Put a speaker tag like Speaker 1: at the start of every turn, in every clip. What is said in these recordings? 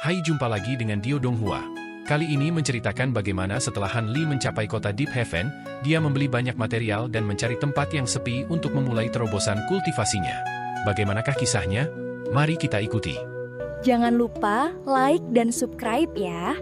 Speaker 1: Hai, jumpa lagi dengan Dio Donghua. Kali ini menceritakan bagaimana setelah Han Li mencapai kota Deep Heaven, dia membeli banyak material dan mencari tempat yang sepi untuk memulai terobosan kultivasinya. Bagaimanakah kisahnya? Mari kita ikuti.
Speaker 2: Jangan lupa like dan subscribe ya.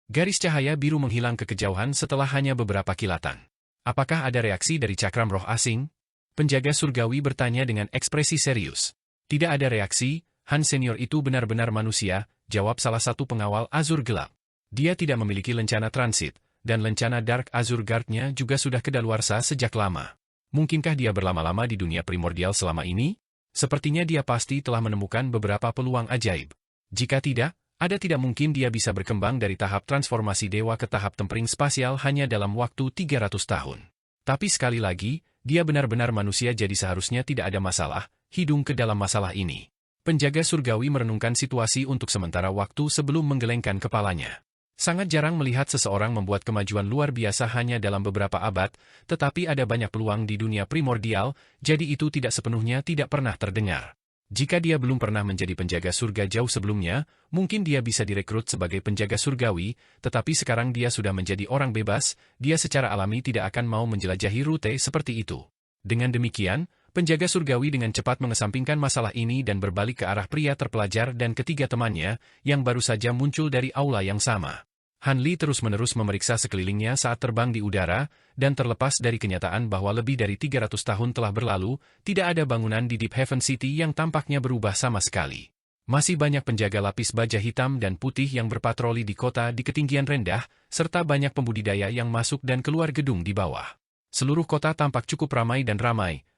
Speaker 1: Garis cahaya biru menghilang ke kejauhan setelah hanya beberapa kilatan. Apakah ada reaksi dari cakram roh asing? Penjaga surgawi bertanya dengan ekspresi serius. Tidak ada reaksi. Han senior itu benar-benar manusia, jawab salah satu pengawal Azur Gelap. Dia tidak memiliki lencana transit, dan lencana Dark Azure Guard-nya juga sudah kedaluarsa sejak lama. Mungkinkah dia berlama-lama di dunia primordial selama ini? Sepertinya dia pasti telah menemukan beberapa peluang ajaib. Jika tidak, ada tidak mungkin dia bisa berkembang dari tahap transformasi dewa ke tahap tempering spasial hanya dalam waktu 300 tahun. Tapi sekali lagi, dia benar-benar manusia, jadi seharusnya tidak ada masalah, hidung ke dalam masalah ini. Penjaga surgawi merenungkan situasi untuk sementara waktu sebelum menggelengkan kepalanya. Sangat jarang melihat seseorang membuat kemajuan luar biasa hanya dalam beberapa abad, tetapi ada banyak peluang di dunia primordial, jadi itu tidak sepenuhnya tidak pernah terdengar. Jika dia belum pernah menjadi penjaga surga jauh sebelumnya, mungkin dia bisa direkrut sebagai penjaga surgawi, tetapi sekarang dia sudah menjadi orang bebas, dia secara alami tidak akan mau menjelajahi rute seperti itu. Dengan demikian, penjaga surgawi dengan cepat mengesampingkan masalah ini dan berbalik ke arah pria terpelajar dan ketiga temannya, yang baru saja muncul dari aula yang sama. Han Li terus-menerus memeriksa sekelilingnya saat terbang di udara, dan terlepas dari kenyataan bahwa lebih dari 300 tahun telah berlalu, tidak ada bangunan di Deep Heaven City yang tampaknya berubah sama sekali. Masih banyak penjaga lapis baja hitam dan putih yang berpatroli di kota di ketinggian rendah, serta banyak pembudidaya yang masuk dan keluar gedung di bawah. Seluruh kota tampak cukup ramai,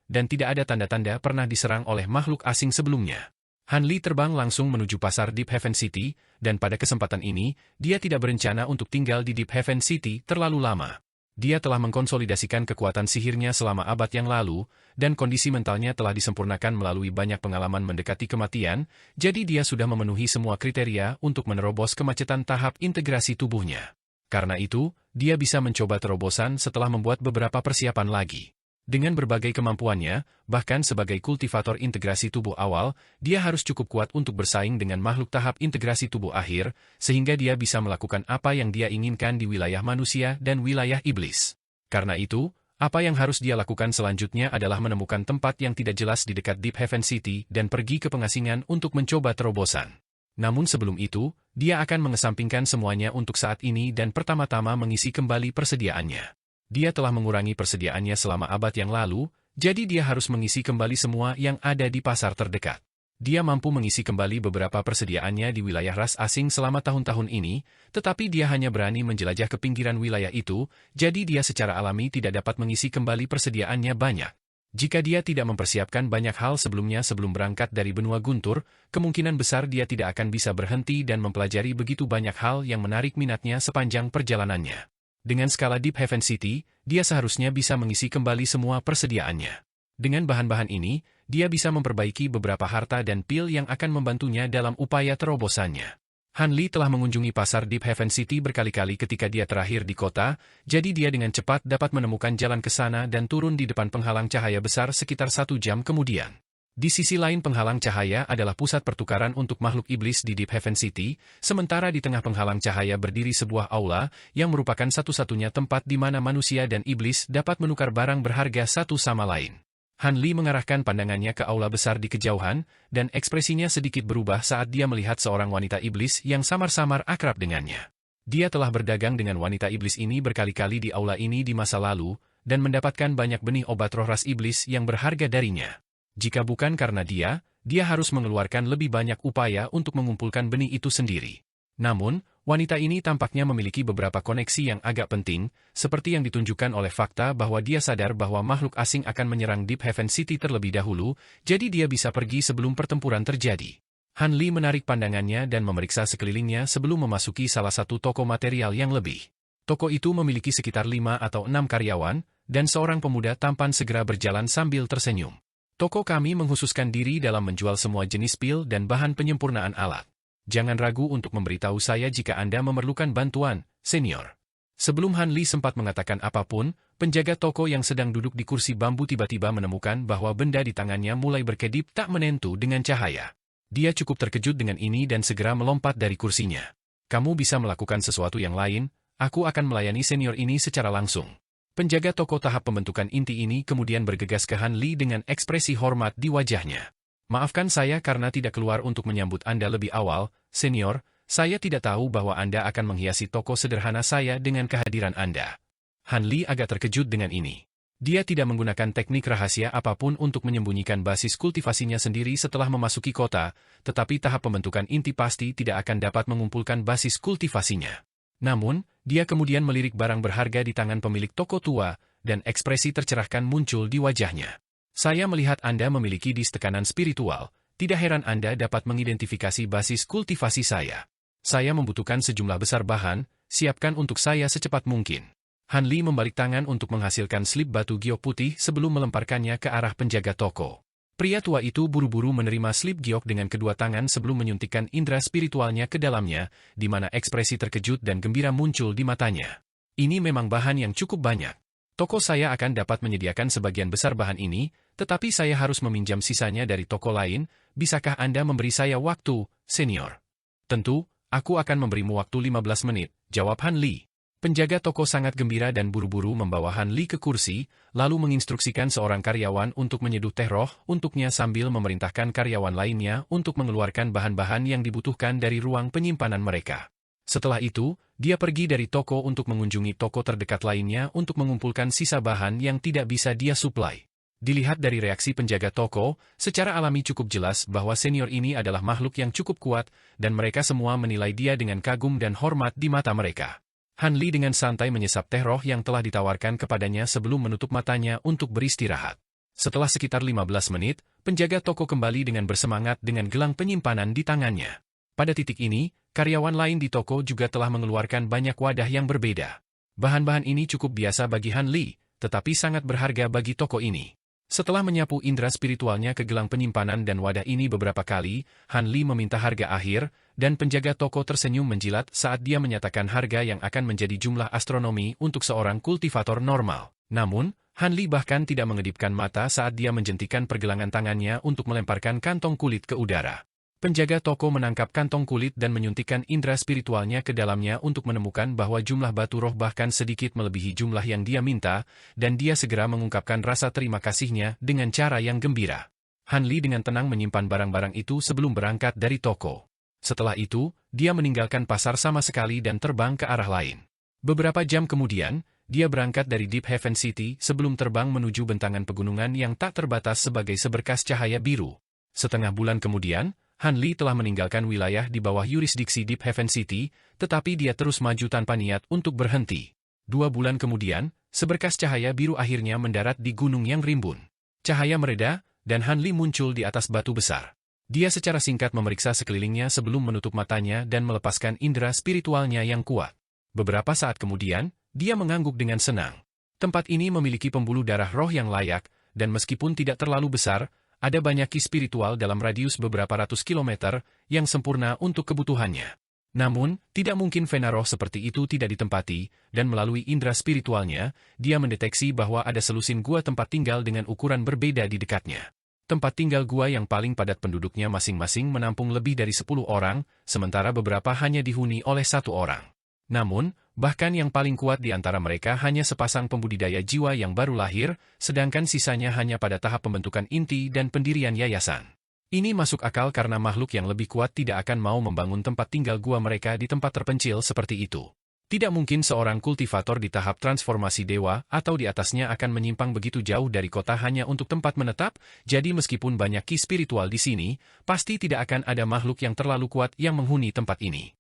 Speaker 1: dan tidak ada tanda-tanda pernah diserang oleh makhluk asing sebelumnya. Han Li terbang langsung menuju pasar Deep Heaven City, dan pada kesempatan ini, dia tidak berencana untuk tinggal di Deep Heaven City terlalu lama. Dia telah mengkonsolidasikan kekuatan sihirnya selama abad yang lalu, dan kondisi mentalnya telah disempurnakan melalui banyak pengalaman mendekati kematian, jadi dia sudah memenuhi semua kriteria untuk menerobos kemacetan tahap integrasi tubuhnya. Karena itu, dia bisa mencoba terobosan setelah membuat beberapa persiapan lagi. Dengan berbagai kemampuannya, bahkan sebagai kultivator integrasi tubuh awal, dia harus cukup kuat untuk bersaing dengan makhluk tahap integrasi tubuh akhir, sehingga dia bisa melakukan apa yang dia inginkan di wilayah manusia dan wilayah iblis. Karena itu, apa yang harus dia lakukan selanjutnya adalah menemukan tempat yang tidak jelas di dekat Deep Heaven City dan pergi ke pengasingan untuk mencoba terobosan. Namun sebelum itu, dia akan mengesampingkan semuanya untuk saat ini dan pertama-tama mengisi kembali persediaannya. Dia telah mengurangi persediaannya selama abad yang lalu, jadi dia harus mengisi kembali semua yang ada di pasar terdekat. Dia mampu mengisi kembali beberapa persediaannya di wilayah ras asing selama tahun-tahun ini, tetapi dia hanya berani menjelajah ke pinggiran wilayah itu, jadi dia secara alami tidak dapat mengisi kembali persediaannya banyak. Jika dia tidak mempersiapkan banyak hal sebelumnya sebelum berangkat dari benua guntur, kemungkinan besar dia tidak akan bisa berhenti dan mempelajari begitu banyak hal yang menarik minatnya sepanjang perjalanannya. Dengan skala Deep Heaven City, dia seharusnya bisa mengisi kembali semua persediaannya. Dengan bahan-bahan ini, dia bisa memperbaiki beberapa harta dan pil yang akan membantunya dalam upaya terobosannya. Han Li telah mengunjungi pasar Deep Heaven City berkali-kali ketika dia terakhir di kota, jadi dia dengan cepat dapat menemukan jalan ke sana dan turun di depan penghalang cahaya besar sekitar 1 jam kemudian. Di sisi lain penghalang cahaya adalah pusat pertukaran untuk makhluk iblis di Deep Heaven City, sementara di tengah penghalang cahaya berdiri sebuah aula, yang merupakan satu-satunya tempat di mana manusia dan iblis dapat menukar barang berharga satu sama lain. Han Li mengarahkan pandangannya ke aula besar di kejauhan, dan ekspresinya sedikit berubah saat dia melihat seorang wanita iblis yang samar-samar akrab dengannya. Dia telah berdagang dengan wanita iblis ini berkali-kali di aula ini di masa lalu, dan mendapatkan banyak benih obat roh ras iblis yang berharga darinya. Jika bukan karena dia harus mengeluarkan lebih banyak upaya untuk mengumpulkan benih itu sendiri. Namun, wanita ini tampaknya memiliki beberapa koneksi yang agak penting, seperti yang ditunjukkan oleh fakta bahwa dia sadar bahwa makhluk asing akan menyerang Deep Heaven City terlebih dahulu, jadi dia bisa pergi sebelum pertempuran terjadi. Han Li menarik pandangannya dan memeriksa sekelilingnya sebelum memasuki salah satu toko material yang lebih. Toko itu memiliki sekitar 5 atau 6 karyawan, dan seorang pemuda tampan segera berjalan sambil tersenyum. Toko kami menghususkan diri dalam menjual semua jenis pil dan bahan penyempurnaan alat. Jangan ragu untuk memberitahu saya jika Anda memerlukan bantuan, senior. Sebelum Han Li sempat mengatakan apapun, penjaga toko yang sedang duduk di kursi bambu tiba-tiba menemukan bahwa benda di tangannya mulai berkedip tak menentu dengan cahaya. Dia cukup terkejut dengan ini dan segera melompat dari kursinya. Kamu bisa melakukan sesuatu yang lain, aku akan melayani senior ini secara langsung. Penjaga toko tahap pembentukan inti ini kemudian bergegas ke Han Li dengan ekspresi hormat di wajahnya. Maafkan saya karena tidak keluar untuk menyambut Anda lebih awal, senior, saya tidak tahu bahwa Anda akan menghiasi toko sederhana saya dengan kehadiran Anda. Han Li agak terkejut dengan ini. Dia tidak menggunakan teknik rahasia apapun untuk menyembunyikan basis kultivasinya sendiri setelah memasuki kota, tetapi tahap pembentukan inti pasti tidak akan dapat mengumpulkan basis kultivasinya. Namun, dia kemudian melirik barang berharga di tangan pemilik toko tua, dan ekspresi tercerahkan muncul di wajahnya. Saya melihat Anda memiliki tekanan spiritual, tidak heran Anda dapat mengidentifikasi basis kultivasi saya. Saya membutuhkan sejumlah besar bahan, siapkan untuk saya secepat mungkin. Han Li membalik tangan untuk menghasilkan slip batu giok putih sebelum melemparkannya ke arah penjaga toko. Pria tua itu buru-buru menerima slip giok dengan kedua tangan sebelum menyuntikkan indera spiritualnya ke dalamnya, di mana ekspresi terkejut dan gembira muncul di matanya. Ini memang bahan yang cukup banyak. Toko saya akan dapat menyediakan sebagian besar bahan ini, tetapi saya harus meminjam sisanya dari toko lain. Bisakah Anda memberi saya waktu, senior? Tentu, aku akan memberimu waktu 15 menit, jawab Han Li. Penjaga toko sangat gembira dan buru-buru membawa Han Li ke kursi, lalu menginstruksikan seorang karyawan untuk menyeduh teh roh untuknya sambil memerintahkan karyawan lainnya untuk mengeluarkan bahan-bahan yang dibutuhkan dari ruang penyimpanan mereka. Setelah itu, dia pergi dari toko untuk mengunjungi toko terdekat lainnya untuk mengumpulkan sisa bahan yang tidak bisa dia suplai. Dilihat dari reaksi penjaga toko, secara alami cukup jelas bahwa senior ini adalah makhluk yang cukup kuat, dan mereka semua menilai dia dengan kagum dan hormat di mata mereka. Han Li dengan santai menyesap teh roh yang telah ditawarkan kepadanya sebelum menutup matanya untuk beristirahat. Setelah sekitar 15 menit, penjaga toko kembali dengan bersemangat dengan gelang penyimpanan di tangannya. Pada titik ini, karyawan lain di toko juga telah mengeluarkan banyak wadah yang berbeda. Bahan-bahan ini cukup biasa bagi Han Li, tetapi sangat berharga bagi toko ini. Setelah menyapu indera spiritualnya ke gelang penyimpanan dan wadah ini beberapa kali, Han Li meminta harga akhir, dan penjaga toko tersenyum menjilat saat dia menyatakan harga yang akan menjadi jumlah astronomi untuk seorang kultivator normal. Namun, Han Li bahkan tidak mengedipkan mata saat dia menjentikan pergelangan tangannya untuk melemparkan kantong kulit ke udara. Penjaga toko menangkap kantong kulit dan menyuntikkan indera spiritualnya ke dalamnya untuk menemukan bahwa jumlah batu roh bahkan sedikit melebihi jumlah yang dia minta, dan dia segera mengungkapkan rasa terima kasihnya dengan cara yang gembira. Han Li dengan tenang menyimpan barang-barang itu sebelum berangkat dari toko. Setelah itu, dia meninggalkan pasar sama sekali dan terbang ke arah lain. Beberapa jam kemudian, dia berangkat dari Deep Heaven City sebelum terbang menuju bentangan pegunungan yang tak terbatas sebagai seberkas cahaya biru. Setengah bulan kemudian, Han Li telah meninggalkan wilayah di bawah yurisdiksi Deep Heaven City, tetapi dia terus maju tanpa niat untuk berhenti. 2 bulan kemudian, seberkas cahaya biru akhirnya mendarat di gunung yang rimbun. Cahaya mereda, dan Han Li muncul di atas batu besar. Dia secara singkat memeriksa sekelilingnya sebelum menutup matanya dan melepaskan indera spiritualnya yang kuat. Beberapa saat kemudian, dia mengangguk dengan senang. Tempat ini memiliki pembuluh darah roh yang layak, dan meskipun tidak terlalu besar, ada banyak ki spiritual dalam radius beberapa ratus kilometer yang sempurna untuk kebutuhannya. Namun, tidak mungkin vena roh seperti itu tidak ditempati, dan melalui indera spiritualnya, dia mendeteksi bahwa ada selusin gua tempat tinggal dengan ukuran berbeda di dekatnya. Tempat tinggal gua yang paling padat penduduknya masing-masing menampung lebih dari 10 orang, sementara beberapa hanya dihuni oleh 1 orang. Namun, bahkan yang paling kuat di antara mereka hanya sepasang pembudidaya jiwa yang baru lahir, sedangkan sisanya hanya pada tahap pembentukan inti dan pendirian yayasan. Ini masuk akal karena makhluk yang lebih kuat tidak akan mau membangun tempat tinggal gua mereka di tempat terpencil seperti itu. Tidak mungkin seorang kultivator di tahap transformasi dewa atau di atasnya akan menyimpang begitu jauh dari kota hanya untuk tempat menetap, jadi meskipun banyak ki spiritual di sini, pasti tidak akan ada makhluk yang terlalu kuat yang menghuni tempat ini.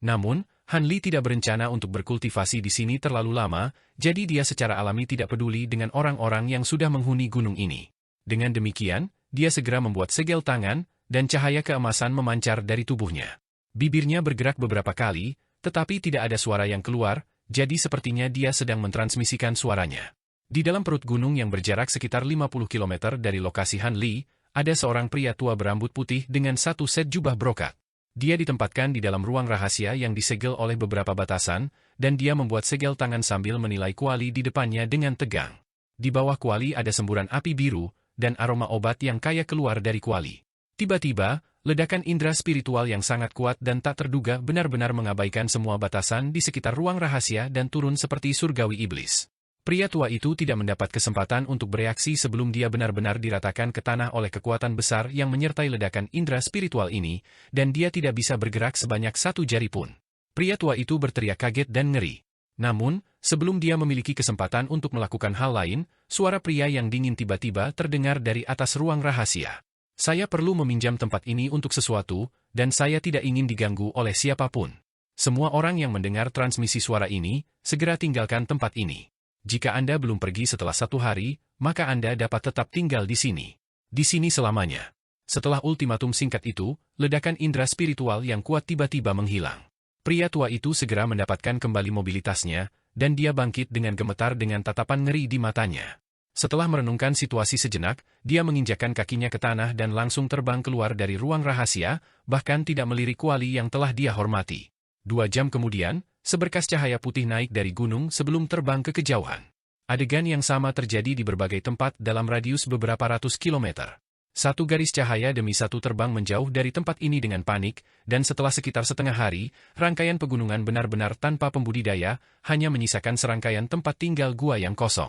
Speaker 1: Namun, Han Li tidak berencana untuk berkultivasi di sini terlalu lama, jadi dia secara alami tidak peduli dengan orang-orang yang sudah menghuni gunung ini. Dengan demikian, dia segera membuat segel tangan, dan cahaya keemasan memancar dari tubuhnya. Bibirnya bergerak beberapa kali, tetapi tidak ada suara yang keluar, jadi sepertinya dia sedang mentransmisikan suaranya. Di dalam perut gunung yang berjarak sekitar 50 km dari lokasi Han Li, ada seorang pria tua berambut putih dengan satu set jubah brokat. Dia ditempatkan di dalam ruang rahasia yang disegel oleh beberapa batasan, dan dia membuat segel tangan sambil menilai kuali di depannya dengan tegang. Di bawah kuali ada semburan api biru, dan aroma obat yang kaya keluar dari kuali. Tiba-tiba, ledakan indera spiritual yang sangat kuat dan tak terduga benar-benar mengabaikan semua batasan di sekitar ruang rahasia dan turun seperti surgawi iblis. Pria tua itu tidak mendapat kesempatan untuk bereaksi sebelum dia benar-benar diratakan ke tanah oleh kekuatan besar yang menyertai ledakan indera spiritual ini, dan dia tidak bisa bergerak sebanyak satu jari pun. Pria tua itu berteriak kaget dan ngeri. Namun, sebelum dia memiliki kesempatan untuk melakukan hal lain, suara pria yang dingin tiba-tiba terdengar dari atas ruang rahasia. Saya perlu meminjam tempat ini untuk sesuatu, dan saya tidak ingin diganggu oleh siapapun. Semua orang yang mendengar transmisi suara ini, segera tinggalkan tempat ini. Jika Anda belum pergi setelah 1 hari, maka Anda dapat tetap tinggal di sini. Di sini selamanya. Setelah ultimatum singkat itu, ledakan indera spiritual yang kuat tiba-tiba menghilang. Pria tua itu segera mendapatkan kembali mobilitasnya, dan dia bangkit dengan gemetar dengan tatapan ngeri di matanya. Setelah merenungkan situasi sejenak, dia menginjakkan kakinya ke tanah dan langsung terbang keluar dari ruang rahasia, bahkan tidak melirik kuali yang telah dia hormati. 2 jam kemudian, seberkas cahaya putih naik dari gunung sebelum terbang ke kejauhan. Adegan yang sama terjadi di berbagai tempat dalam radius beberapa ratus kilometer. Satu garis cahaya demi satu terbang menjauh dari tempat ini dengan panik, dan setelah sekitar setengah hari, rangkaian pegunungan benar-benar tanpa pembudidaya, hanya menyisakan serangkaian tempat tinggal gua yang kosong.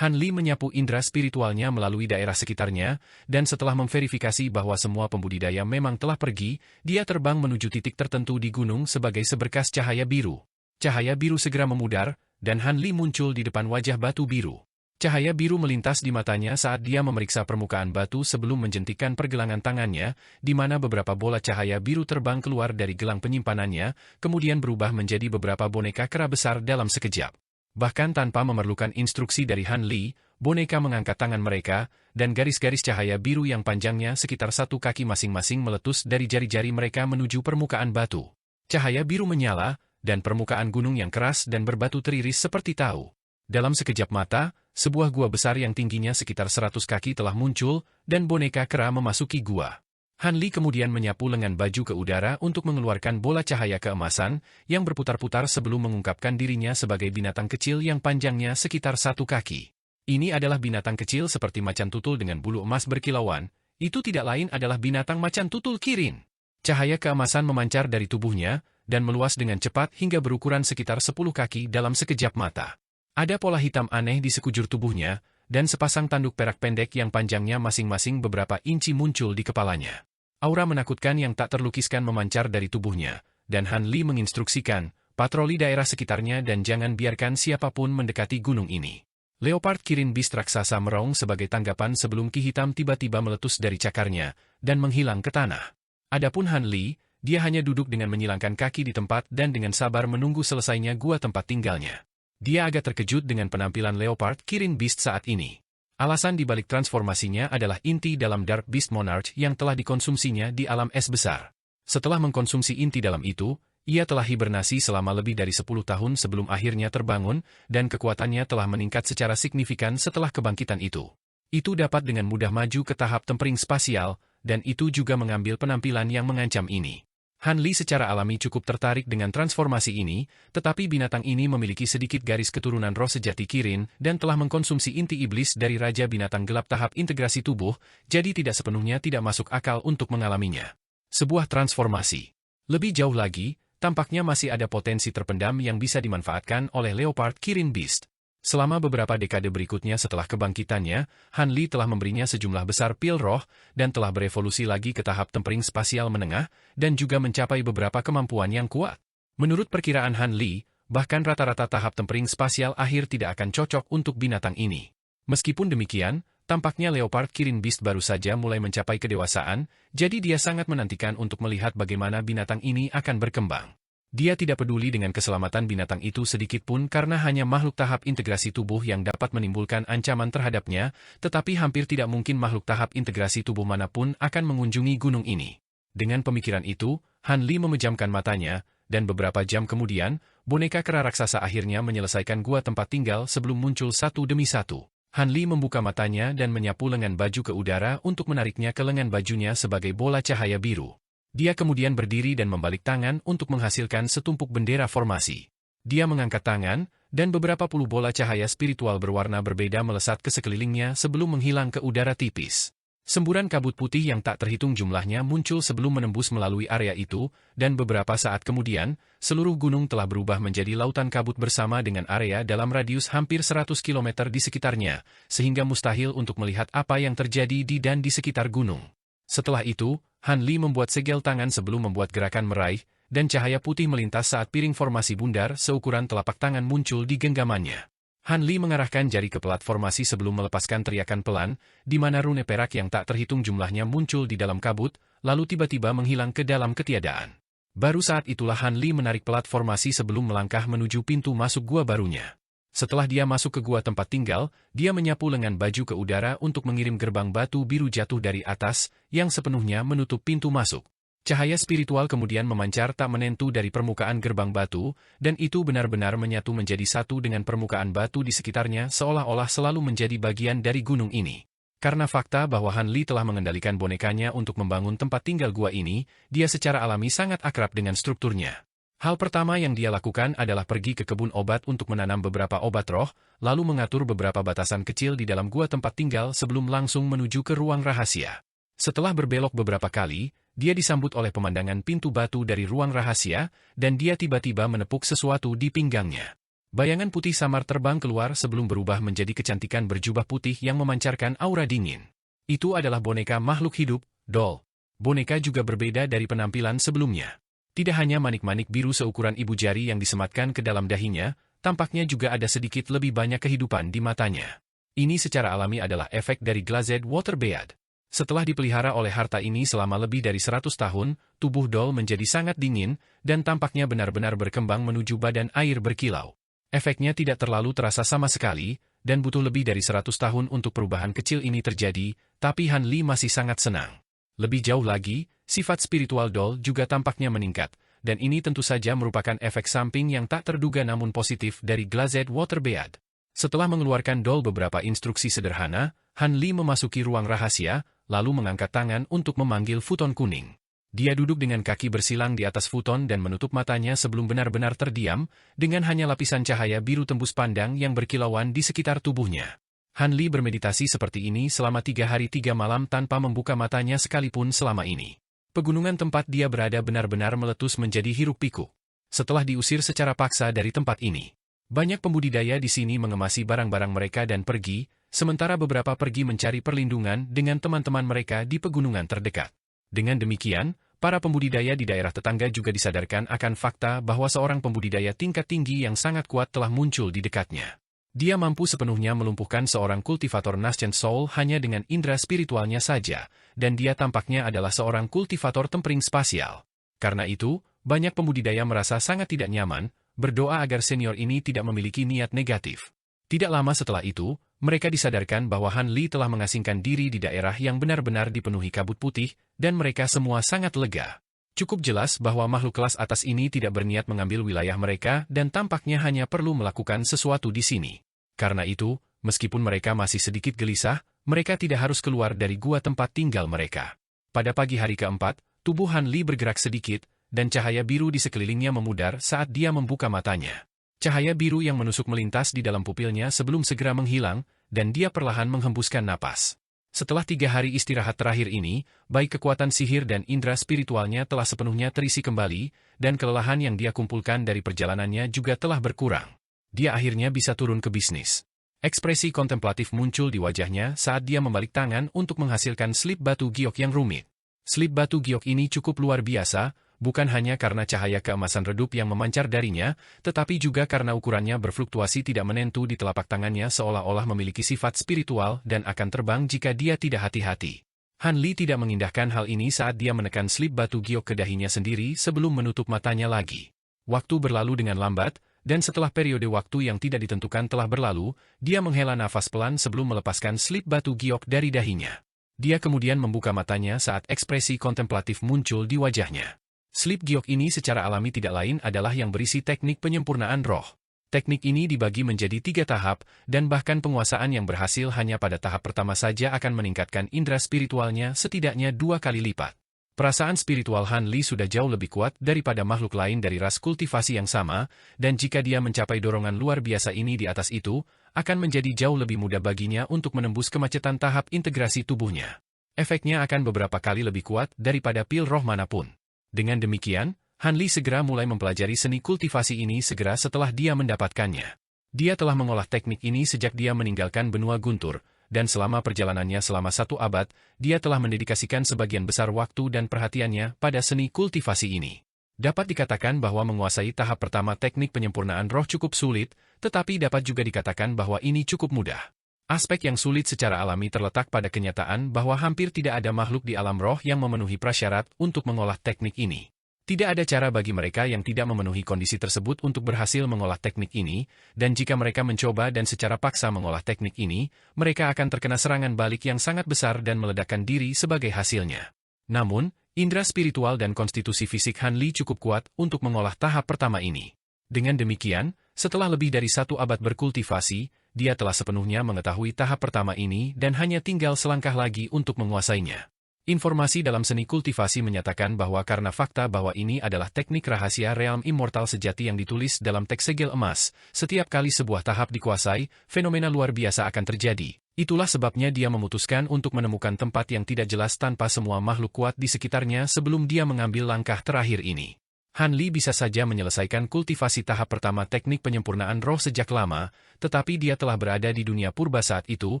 Speaker 1: Han Li menyapu indera spiritualnya melalui daerah sekitarnya, dan setelah memverifikasi bahwa semua pembudidaya memang telah pergi, dia terbang menuju titik tertentu di gunung sebagai seberkas cahaya biru. Cahaya biru segera memudar, dan Han Li muncul di depan wajah batu biru. Cahaya biru melintas di matanya saat dia memeriksa permukaan batu sebelum menjentikkan pergelangan tangannya, di mana beberapa bola cahaya biru terbang keluar dari gelang penyimpanannya, kemudian berubah menjadi beberapa boneka kera besar dalam sekejap. Bahkan tanpa memerlukan instruksi dari Han Li, boneka mengangkat tangan mereka, dan garis-garis cahaya biru yang panjangnya sekitar 1 kaki masing-masing meletus dari jari-jari mereka menuju permukaan batu. Cahaya biru menyala, dan permukaan gunung yang keras dan berbatu teriris seperti tahu. Dalam sekejap mata, sebuah gua besar yang tingginya sekitar 100 kaki telah muncul, dan boneka kera memasuki gua. Han Li kemudian menyapu lengan baju ke udara untuk mengeluarkan bola cahaya keemasan, yang berputar-putar sebelum mengungkapkan dirinya sebagai binatang kecil yang panjangnya sekitar 1 kaki. Ini adalah binatang kecil seperti macan tutul dengan bulu emas berkilauan, itu tidak lain adalah binatang macan tutul Kirin. Cahaya keemasan memancar dari tubuhnya, dan meluas dengan cepat hingga berukuran sekitar 10 kaki dalam sekejap mata. Ada pola hitam aneh di sekujur tubuhnya, dan sepasang tanduk perak pendek yang panjangnya masing-masing beberapa inci muncul di kepalanya. Aura menakutkan yang tak terlukiskan memancar dari tubuhnya, dan Han Li menginstruksikan, patroli daerah sekitarnya dan jangan biarkan siapapun mendekati gunung ini. Leopard Kirin Beast raksasa meraung sebagai tanggapan sebelum ki hitam tiba-tiba meletus dari cakarnya, dan menghilang ke tanah. Adapun Han Li, dia hanya duduk dengan menyilangkan kaki di tempat dan dengan sabar menunggu selesainya gua tempat tinggalnya. Dia agak terkejut dengan penampilan Leopard Kirin Beast saat ini. Alasan dibalik transformasinya adalah inti dalam Dark Beast Monarch yang telah dikonsumsinya di alam es besar. Setelah mengkonsumsi inti dalam itu, ia telah hibernasi selama lebih dari 10 tahun sebelum akhirnya terbangun, dan kekuatannya telah meningkat secara signifikan setelah kebangkitan itu. Itu dapat dengan mudah maju ke tahap tempering spasial, dan itu juga mengambil penampilan yang mengancam ini. Han Li secara alami cukup tertarik dengan transformasi ini, tetapi binatang ini memiliki sedikit garis keturunan roh sejati Kirin dan telah mengkonsumsi inti iblis dari Raja Binatang Gelap tahap integrasi tubuh, jadi tidak sepenuhnya tidak masuk akal untuk mengalaminya. Sebuah transformasi. Lebih jauh lagi, tampaknya masih ada potensi terpendam yang bisa dimanfaatkan oleh Leopard Kirin Beast. Selama beberapa dekade berikutnya setelah kebangkitannya, Han Li telah memberinya sejumlah besar pil roh, dan telah berevolusi lagi ke tahap tempering spasial menengah, dan juga mencapai beberapa kemampuan yang kuat. Menurut perkiraan Han Li, bahkan rata-rata tahap tempering spasial akhir tidak akan cocok untuk binatang ini. Meskipun demikian, tampaknya Leopard Kirin Beast baru saja mulai mencapai kedewasaan, jadi dia sangat menantikan untuk melihat bagaimana binatang ini akan berkembang. Dia tidak peduli dengan keselamatan binatang itu sedikitpun karena hanya makhluk tahap integrasi tubuh yang dapat menimbulkan ancaman terhadapnya, tetapi hampir tidak mungkin makhluk tahap integrasi tubuh manapun akan mengunjungi gunung ini. Dengan pemikiran itu, Han Li memejamkan matanya, dan beberapa jam kemudian, boneka kera raksasa akhirnya menyelesaikan gua tempat tinggal sebelum muncul satu demi satu. Han Li membuka matanya dan menyapu lengan baju ke udara untuk menariknya ke lengan bajunya sebagai bola cahaya biru. Dia kemudian berdiri dan membalik tangan untuk menghasilkan setumpuk bendera formasi. Dia mengangkat tangan, dan beberapa puluh bola cahaya spiritual berwarna berbeda melesat ke sekelilingnya sebelum menghilang ke udara tipis. Semburan kabut putih yang tak terhitung jumlahnya muncul sebelum menembus melalui area itu, dan beberapa saat kemudian, seluruh gunung telah berubah menjadi lautan kabut bersama dengan area dalam radius hampir 100 km di sekitarnya, sehingga mustahil untuk melihat apa yang terjadi di dan di sekitar gunung. Setelah itu, Han Li membuat segel tangan sebelum membuat gerakan meraih, dan cahaya putih melintas saat piring formasi bundar seukuran telapak tangan muncul di genggamannya. Han Li mengarahkan jari ke pelat formasi sebelum melepaskan teriakan pelan, di mana rune perak yang tak terhitung jumlahnya muncul di dalam kabut, lalu tiba-tiba menghilang ke dalam ketiadaan. Baru saat itulah Han Li menarik pelat formasi sebelum melangkah menuju pintu masuk gua barunya. Setelah dia masuk ke gua tempat tinggal, dia menyapu lengan baju ke udara untuk mengirim gerbang batu biru jatuh dari atas, yang sepenuhnya menutup pintu masuk. Cahaya spiritual kemudian memancar tak menentu dari permukaan gerbang batu, dan itu benar-benar menyatu menjadi satu dengan permukaan batu di sekitarnya seolah-olah selalu menjadi bagian dari gunung ini. Karena fakta bahwa Han Li telah mengendalikan bonekanya untuk membangun tempat tinggal gua ini, dia secara alami sangat akrab dengan strukturnya. Hal pertama yang dia lakukan adalah pergi ke kebun obat untuk menanam beberapa obat roh, lalu mengatur beberapa batasan kecil di dalam gua tempat tinggal sebelum langsung menuju ke ruang rahasia. Setelah berbelok beberapa kali, dia disambut oleh pemandangan pintu batu dari ruang rahasia, dan dia tiba-tiba menepuk sesuatu di pinggangnya. Bayangan putih samar terbang keluar sebelum berubah menjadi kecantikan berjubah putih yang memancarkan aura dingin. Itu adalah boneka makhluk hidup, doll. Boneka juga berbeda dari penampilan sebelumnya. Tidak hanya manik-manik biru seukuran ibu jari yang disematkan ke dalam dahinya, tampaknya juga ada sedikit lebih banyak kehidupan di matanya. Ini secara alami adalah efek dari Glazed Water Bead. Setelah dipelihara oleh harta ini selama lebih dari 100 tahun, tubuh doll menjadi sangat dingin, dan tampaknya benar-benar berkembang menuju badan air berkilau. Efeknya tidak terlalu terasa sama sekali, dan butuh lebih dari 100 tahun untuk perubahan kecil ini terjadi, tapi Han Li masih sangat senang. Lebih jauh lagi, sifat spiritual doll juga tampaknya meningkat, dan ini tentu saja merupakan efek samping yang tak terduga namun positif dari Glazed Water Bead. Setelah mengeluarkan doll beberapa instruksi sederhana, Han Li memasuki ruang rahasia, lalu mengangkat tangan untuk memanggil futon kuning. Dia duduk dengan kaki bersilang di atas futon dan menutup matanya sebelum benar-benar terdiam, dengan hanya lapisan cahaya biru tembus pandang yang berkilauan di sekitar tubuhnya. Han Li bermeditasi seperti ini selama 3 hari 3 malam tanpa membuka matanya sekalipun selama ini. Pegunungan tempat dia berada benar-benar meletus menjadi hiruk-pikuk. Setelah diusir secara paksa dari tempat ini, banyak pembudidaya di sini mengemasi barang-barang mereka dan pergi, sementara beberapa pergi mencari perlindungan dengan teman-teman mereka di pegunungan terdekat. Dengan demikian, para pembudidaya di daerah tetangga juga disadarkan akan fakta bahwa seorang pembudidaya tingkat tinggi yang sangat kuat telah muncul di dekatnya. Dia mampu sepenuhnya melumpuhkan seorang kultivator Nascent Soul hanya dengan indera spiritualnya saja, dan dia tampaknya adalah seorang kultivator tempering spasial. Karena itu, banyak pembudidaya merasa sangat tidak nyaman, berdoa agar senior ini tidak memiliki niat negatif. Tidak lama setelah itu, mereka disadarkan bahwa Han Li telah mengasingkan diri di daerah yang benar-benar dipenuhi kabut putih, dan mereka semua sangat lega. Cukup jelas bahwa makhluk kelas atas ini tidak berniat mengambil wilayah mereka dan tampaknya hanya perlu melakukan sesuatu di sini. Karena itu, meskipun mereka masih sedikit gelisah, mereka tidak harus keluar dari gua tempat tinggal mereka. Pada pagi hari keempat, tubuh Han Li bergerak sedikit, dan cahaya biru di sekelilingnya memudar saat dia membuka matanya. Cahaya biru yang menusuk melintas di dalam pupilnya sebelum segera menghilang, dan dia perlahan menghembuskan napas. Setelah 3 hari istirahat terakhir ini, baik kekuatan sihir dan indera spiritualnya telah sepenuhnya terisi kembali, dan kelelahan yang dia kumpulkan dari perjalanannya juga telah berkurang. Dia akhirnya bisa turun ke bisnis. Ekspresi kontemplatif muncul di wajahnya saat dia membalik tangan untuk menghasilkan slip batu giok yang rumit. Slip batu giok ini cukup luar biasa, bukan hanya karena cahaya keemasan redup yang memancar darinya, tetapi juga karena ukurannya berfluktuasi tidak menentu di telapak tangannya seolah-olah memiliki sifat spiritual dan akan terbang jika dia tidak hati-hati. Han Li tidak mengindahkan hal ini saat dia menekan slip batu giok ke dahinya sendiri sebelum menutup matanya lagi. Waktu berlalu dengan lambat, dan setelah periode waktu yang tidak ditentukan telah berlalu, dia menghela nafas pelan sebelum melepaskan slip batu giok dari dahinya. Dia kemudian membuka matanya saat ekspresi kontemplatif muncul di wajahnya. Slip giok ini secara alami tidak lain adalah yang berisi teknik penyempurnaan roh. Teknik ini dibagi menjadi 3 tahap, dan bahkan penguasaan yang berhasil hanya pada tahap pertama saja akan meningkatkan indera spiritualnya setidaknya 2 kali lipat. Perasaan spiritual Han Li sudah jauh lebih kuat daripada makhluk lain dari ras kultivasi yang sama, dan jika dia mencapai dorongan luar biasa ini di atas itu, akan menjadi jauh lebih mudah baginya untuk menembus kemacetan tahap integrasi tubuhnya. Efeknya akan beberapa kali lebih kuat daripada pil roh manapun. Dengan demikian, Han Li segera mulai mempelajari seni kultivasi ini segera setelah dia mendapatkannya. Dia telah mengolah teknik ini sejak dia meninggalkan benua Guntur, dan selama perjalanannya selama 1 abad, dia telah mendedikasikan sebagian besar waktu dan perhatiannya pada seni kultivasi ini. Dapat dikatakan bahwa menguasai tahap pertama teknik penyempurnaan roh cukup sulit, tetapi dapat juga dikatakan bahwa ini cukup mudah. Aspek yang sulit secara alami terletak pada kenyataan bahwa hampir tidak ada makhluk di alam roh yang memenuhi prasyarat untuk mengolah teknik ini. Tidak ada cara bagi mereka yang tidak memenuhi kondisi tersebut untuk berhasil mengolah teknik ini, dan jika mereka mencoba dan secara paksa mengolah teknik ini, mereka akan terkena serangan balik yang sangat besar dan meledakkan diri sebagai hasilnya. Namun, indera spiritual dan konstitusi fisik Han Li cukup kuat untuk mengolah tahap pertama ini. Dengan demikian, setelah lebih dari 1 abad berkultivasi, dia telah sepenuhnya mengetahui tahap pertama ini dan hanya tinggal selangkah lagi untuk menguasainya. Informasi dalam seni kultivasi menyatakan bahwa karena fakta bahwa ini adalah teknik rahasia realm immortal sejati yang ditulis dalam teks segel emas, setiap kali sebuah tahap dikuasai, fenomena luar biasa akan terjadi. Itulah sebabnya dia memutuskan untuk menemukan tempat yang tidak jelas tanpa semua makhluk kuat di sekitarnya sebelum dia mengambil langkah terakhir ini. Han Li bisa saja menyelesaikan kultivasi tahap pertama teknik penyempurnaan roh sejak lama, tetapi dia telah berada di dunia purba saat itu,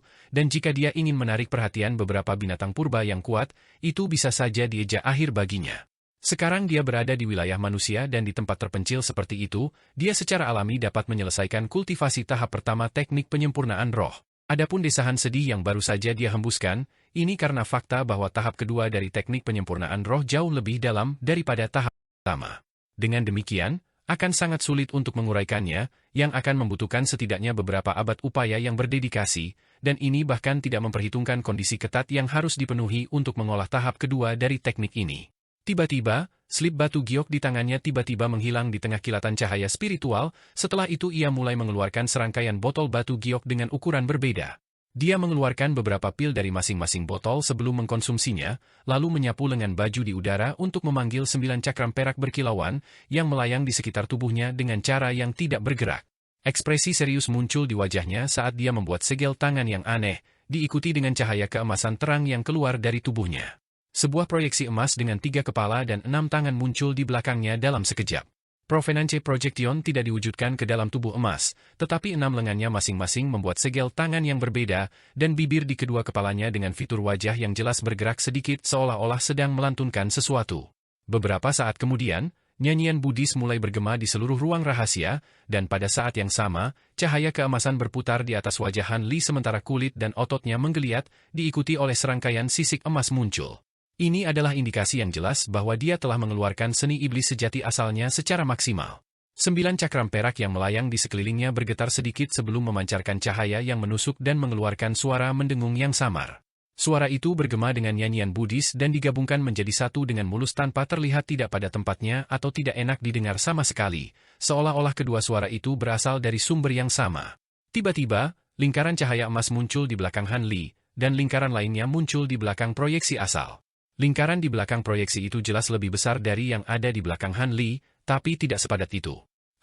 Speaker 1: dan jika dia ingin menarik perhatian beberapa binatang purba yang kuat, itu bisa saja dieja akhir baginya. Sekarang dia berada di wilayah manusia dan di tempat terpencil seperti itu, dia secara alami dapat menyelesaikan kultivasi tahap pertama teknik penyempurnaan roh. Adapun desahan sedih yang baru saja dia hembuskan, ini karena fakta bahwa tahap kedua dari teknik penyempurnaan roh jauh lebih dalam daripada tahap pertama. Dengan demikian, akan sangat sulit untuk menguraikannya, yang akan membutuhkan setidaknya beberapa abad upaya yang berdedikasi, dan ini bahkan tidak memperhitungkan kondisi ketat yang harus dipenuhi untuk mengolah tahap kedua dari teknik ini. Tiba-tiba, slip batu giok di tangannya tiba-tiba menghilang di tengah kilatan cahaya spiritual, setelah itu ia mulai mengeluarkan serangkaian botol batu giok dengan ukuran berbeda. Dia mengeluarkan beberapa pil dari masing-masing botol sebelum mengkonsumsinya, lalu menyapu lengan baju di udara untuk memanggil 9 cakram perak berkilauan yang melayang di sekitar tubuhnya dengan cara yang tidak bergerak. Ekspresi serius muncul di wajahnya saat dia membuat segel tangan yang aneh, diikuti dengan cahaya keemasan terang yang keluar dari tubuhnya. Sebuah proyeksi emas dengan 3 kepala dan 6 tangan muncul di belakangnya dalam sekejap. Provenance Projection tidak diwujudkan ke dalam tubuh emas, tetapi 6 lengannya masing-masing membuat segel tangan yang berbeda, dan bibir di kedua kepalanya dengan fitur wajah yang jelas bergerak sedikit seolah-olah sedang melantunkan sesuatu. Beberapa saat kemudian, nyanyian Buddhis mulai bergema di seluruh ruang rahasia, dan pada saat yang sama, cahaya keemasan berputar di atas wajah Han Li sementara kulit dan ototnya menggeliat, diikuti oleh serangkaian sisik emas muncul. Ini adalah indikasi yang jelas bahwa dia telah mengeluarkan seni iblis sejati asalnya secara maksimal. 9 cakram perak yang melayang di sekelilingnya bergetar sedikit sebelum memancarkan cahaya yang menusuk dan mengeluarkan suara mendengung yang samar. Suara itu bergema dengan nyanyian Buddhis dan digabungkan menjadi satu dengan mulus tanpa terlihat tidak pada tempatnya atau tidak enak didengar sama sekali, seolah-olah kedua suara itu berasal dari sumber yang sama. Tiba-tiba, lingkaran cahaya emas muncul di belakang Han Li, dan lingkaran lainnya muncul di belakang proyeksi asal. Lingkaran di belakang proyeksi itu jelas lebih besar dari yang ada di belakang Han Li, tapi tidak sepadat itu.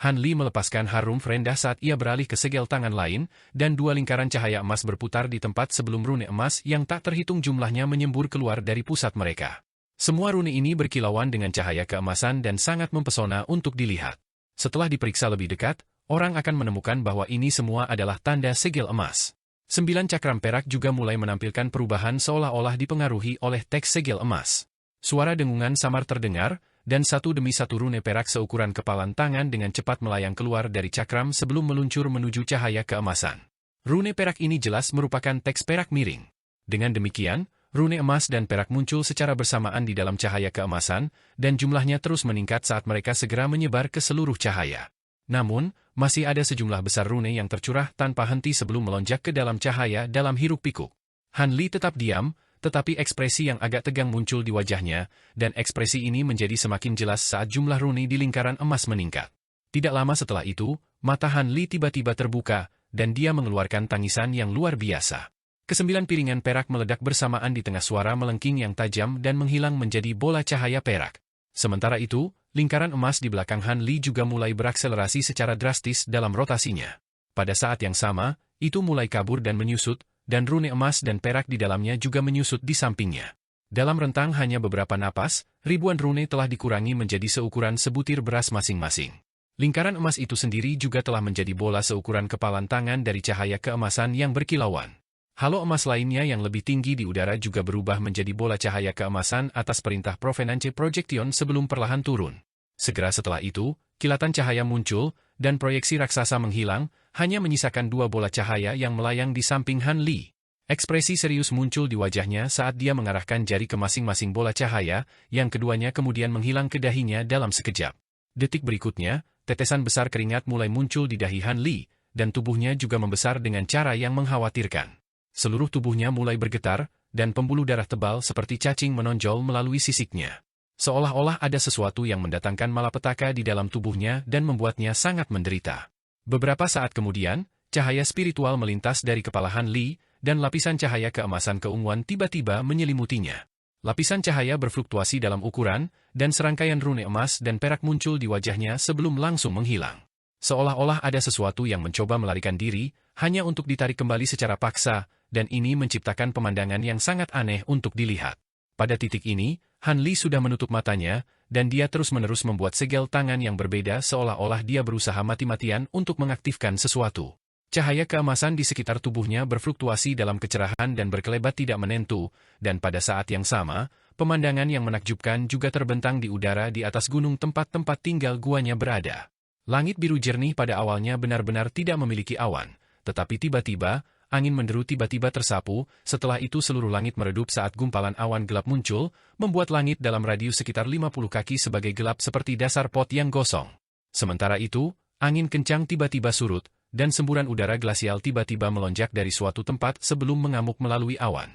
Speaker 1: Han Li melepaskan harum rendah saat ia beralih ke segel tangan lain, dan 2 lingkaran cahaya emas berputar di tempat sebelum rune emas yang tak terhitung jumlahnya menyembur keluar dari pusat mereka. Semua rune ini berkilauan dengan cahaya keemasan dan sangat mempesona untuk dilihat. Setelah diperiksa lebih dekat, orang akan menemukan bahwa ini semua adalah tanda segel emas. 9 cakram perak juga mulai menampilkan perubahan seolah-olah dipengaruhi oleh teks segel emas. Suara dengungan samar terdengar, dan satu demi satu rune perak seukuran kepalan tangan dengan cepat melayang keluar dari cakram sebelum meluncur menuju cahaya keemasan. Rune perak ini jelas merupakan teks perak miring. Dengan demikian, rune emas dan perak muncul secara bersamaan di dalam cahaya keemasan, dan jumlahnya terus meningkat saat mereka segera menyebar ke seluruh cahaya. Namun, masih ada sejumlah besar rune yang tercurah tanpa henti sebelum melonjak ke dalam cahaya dalam hiruk-pikuk. Han Li tetap diam, tetapi ekspresi yang agak tegang muncul di wajahnya, dan ekspresi ini menjadi semakin jelas saat jumlah rune di lingkaran emas meningkat. Tidak lama setelah itu, mata Han Li tiba-tiba terbuka, dan dia mengeluarkan tangisan yang luar biasa. Ke-9 piringan perak meledak bersamaan di tengah suara melengking yang tajam dan menghilang menjadi bola cahaya perak. Sementara itu, lingkaran emas di belakang Han Li juga mulai berakselerasi secara drastis dalam rotasinya. Pada saat yang sama, itu mulai kabur dan menyusut, dan rune emas dan perak di dalamnya juga menyusut di sampingnya. Dalam rentang hanya beberapa napas, ribuan rune telah dikurangi menjadi seukuran sebutir beras masing-masing. Lingkaran emas itu sendiri juga telah menjadi bola seukuran kepalan tangan dari cahaya keemasan yang berkilauan. Halo emas lainnya yang lebih tinggi di udara juga berubah menjadi bola cahaya keemasan atas perintah Provenance Projection sebelum perlahan turun. Segera setelah itu, kilatan cahaya muncul, dan proyeksi raksasa menghilang, hanya menyisakan dua bola cahaya yang melayang di samping Han Li. Ekspresi serius muncul di wajahnya saat dia mengarahkan jari ke masing-masing bola cahaya, yang keduanya kemudian menghilang ke dahinya dalam sekejap. Detik berikutnya, tetesan besar keringat mulai muncul di dahi Han Li, dan tubuhnya juga membesar dengan cara yang mengkhawatirkan. Seluruh tubuhnya mulai bergetar, dan pembuluh darah tebal seperti cacing menonjol melalui sisiknya. Seolah-olah ada sesuatu yang mendatangkan malapetaka di dalam tubuhnya dan membuatnya sangat menderita. Beberapa saat kemudian, cahaya spiritual melintas dari kepala Han Li, dan lapisan cahaya keemasan keunguan tiba-tiba menyelimutinya. Lapisan cahaya berfluktuasi dalam ukuran, dan serangkaian rune emas dan perak muncul di wajahnya sebelum langsung menghilang. Seolah-olah ada sesuatu yang mencoba melarikan diri, hanya untuk ditarik kembali secara paksa, dan ini menciptakan pemandangan yang sangat aneh untuk dilihat. Pada titik ini, Han Li sudah menutup matanya, dan dia terus-menerus membuat segel tangan yang berbeda seolah-olah dia berusaha mati-matian untuk mengaktifkan sesuatu. Cahaya keemasan di sekitar tubuhnya berfluktuasi dalam kecerahan dan berkelebat tidak menentu, dan pada saat yang sama, pemandangan yang menakjubkan juga terbentang di udara di atas gunung tempat-tempat tinggal guanya berada. Langit biru jernih pada awalnya benar-benar tidak memiliki awan, tetapi tiba-tiba, angin menderu tiba-tiba tersapu, setelah itu seluruh langit meredup saat gumpalan awan gelap muncul, membuat langit dalam radius sekitar 50 kaki sebagai gelap seperti dasar pot yang gosong. Sementara itu, angin kencang tiba-tiba surut, dan semburan udara glasial tiba-tiba melonjak dari suatu tempat sebelum mengamuk melalui awan.